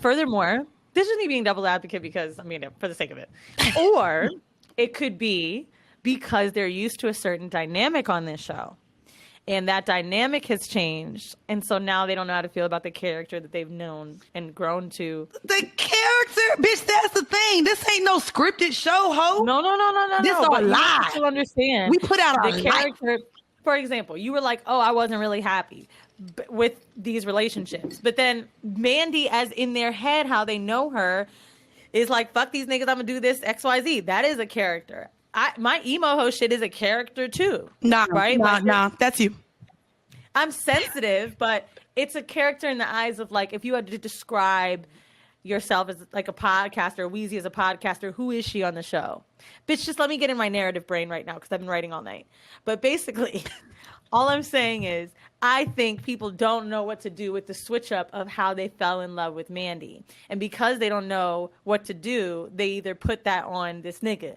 furthermore, this is me being double advocate because, I mean, for the sake of it. Or it could be because they're used to a certain dynamic on this show. And that dynamic has changed. And so now they don't know how to feel about the character that they've known and grown to. The character? Bitch, that's the thing. This ain't no scripted show, ho. No. This But a lie. you understand. We put out the character. For example, you were like, oh, I wasn't really happy with these relationships. But then Mandii, as in their head, how they know her, is like, fuck these niggas, I'm going to do this, XYZ. That is a character. My emo ho shit is a character too. Nah, that's you. I'm sensitive, but it's a character in the eyes of if you had to describe yourself as like a podcaster, Weezy as a podcaster, who is she on the show? Bitch, just let me get in my narrative brain right now because I've been writing all night. But basically, all I'm saying is I think people don't know what to do with the switch up of how they fell in love with Mandii. And because they don't know what to do, they either put that on this nigga.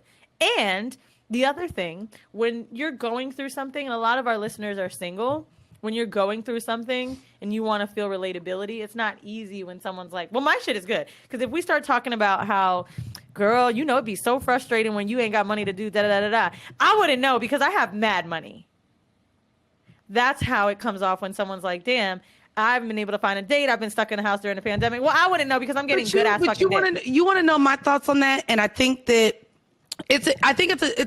And the other thing, when you're going through something, and a lot of our listeners are single, when you're going through something and you want to feel relatability, it's not easy when someone's like, well, my shit is good. Because if we start talking about how, girl, it'd be so frustrating when you ain't got money to do da-da-da-da-da, I wouldn't know because I have mad money. That's how it comes off when someone's like, damn, I haven't been able to find a date. I've been stuck in the house during the pandemic. Well, I wouldn't know because I'm getting good-ass fucking dick. You want to know my thoughts on that? And I think that it's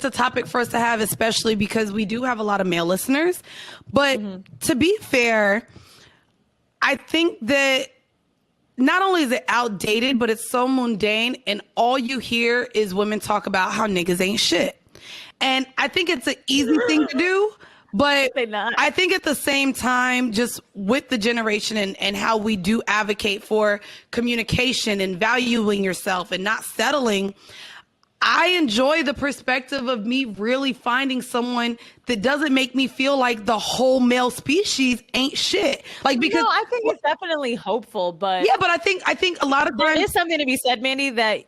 a topic for us to have, especially because we do have a lot of male listeners. But to be fair, I think that not only is it outdated, but it's so mundane, and all you hear is women talk about how niggas ain't shit. And I think it's an easy thing to do, but I think at the same time, just with the generation and how we do advocate for communication and valuing yourself and not settling, I enjoy the perspective of me really finding someone that doesn't make me feel like the whole male species ain't shit. Because I think it's definitely hopeful, but yeah, but I think a lot of times there is something to be said, Mandii, that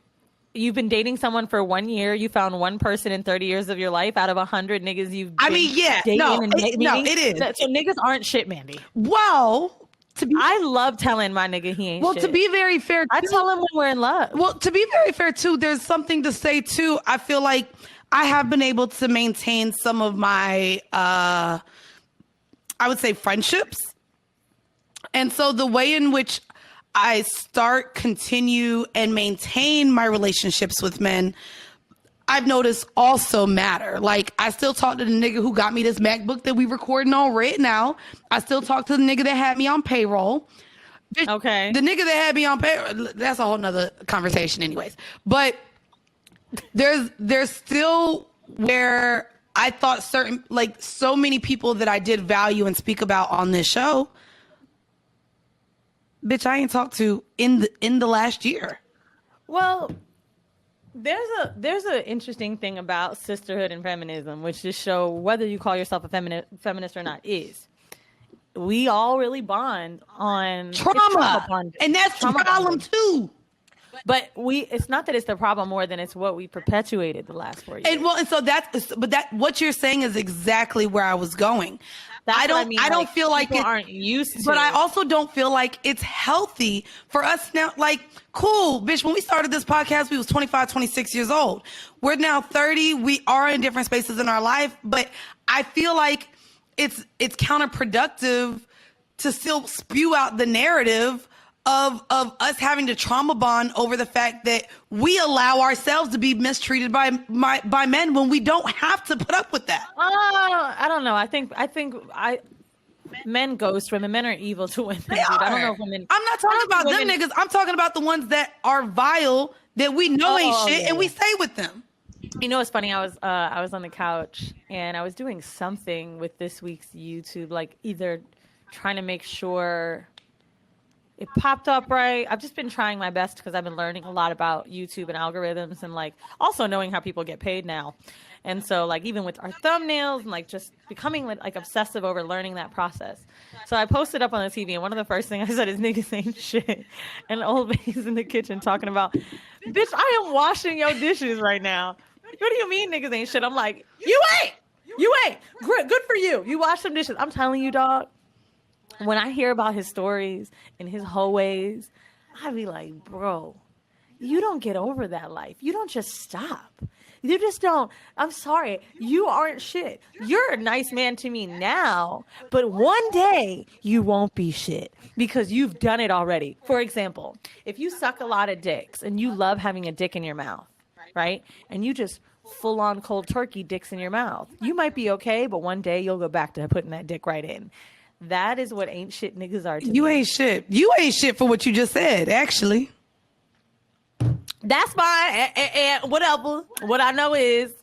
you've been dating someone for 1 year. You found one person in 30 years of your life out of 100 niggas you've been dating. It is. So niggas aren't shit, Mandii. Well, I love telling my nigga he ain't shit. Well, to be very fair, I tell him when we're in love. Well, to be very fair, too, there's something to say, too. I feel like I have been able to maintain some of my, I would say, friendships. And so the way in which I start, continue, and maintain my relationships with men, I've noticed also matter. I still talk to the nigga who got me this MacBook that we recording on right now. I still talk to the nigga that had me on payroll. Okay. The nigga that had me on payroll, that's a whole nother conversation anyways. But there's still where I thought certain, so many people that I did value and speak about on this show, bitch, I ain't talked to in the last year. Well, there's an interesting thing about sisterhood and feminism, which just show whether you call yourself a feminist or not is we all really bond on trauma and that's the problem too. But it's not that it's the problem more than it's what we perpetuated the last 4 years. And so what you're saying is exactly where I was going. I don't feel like people aren't used to. But I also don't feel like it's healthy for us now. Cool, bitch, when we started this podcast, we was 25, 26 years old. We're now 30. We are in different spaces in our life, but I feel like it's counterproductive to still spew out the narrative of us having to trauma bond over the fact that we allow ourselves to be mistreated by men when we don't have to put up with that. I don't know. I think men ghost women. Men are evil to women. Dude. I don't know if women. I'm not talking about them niggas. I'm talking about the ones that are vile that we know ain't shit and we stay with them. You know, it's funny. I was on the couch and I was doing something with this week's YouTube, either trying to make sure it popped up right. I've just been trying my best because I've been learning a lot about YouTube and algorithms and like also knowing how people get paid now. And so like even with our thumbnails and like just becoming like obsessive over learning that process. So I posted up on the TV and one of the first things I said is niggas ain't shit. And old lady's in the kitchen talking about, bitch, I am washing your dishes right now. What do you mean niggas ain't shit? I'm like, you ain't. Good for you. You wash some dishes. I'm telling you, dog. When I hear about his stories and his whole ways, I be like, bro, you don't get over that life. You don't just stop. You just don't. I'm sorry. You aren't shit. You're a nice man to me now, but one day you won't be shit because you've done it already. For example, if you suck a lot of dicks and you love having a dick in your mouth, right? And you just full on cold turkey dicks in your mouth, you might be okay, but one day you'll go back to putting that dick right in. That is what ain't shit niggas are to You me. ain't shit. You ain't shit for what you just said, actually. That's fine. And whatever. What I know is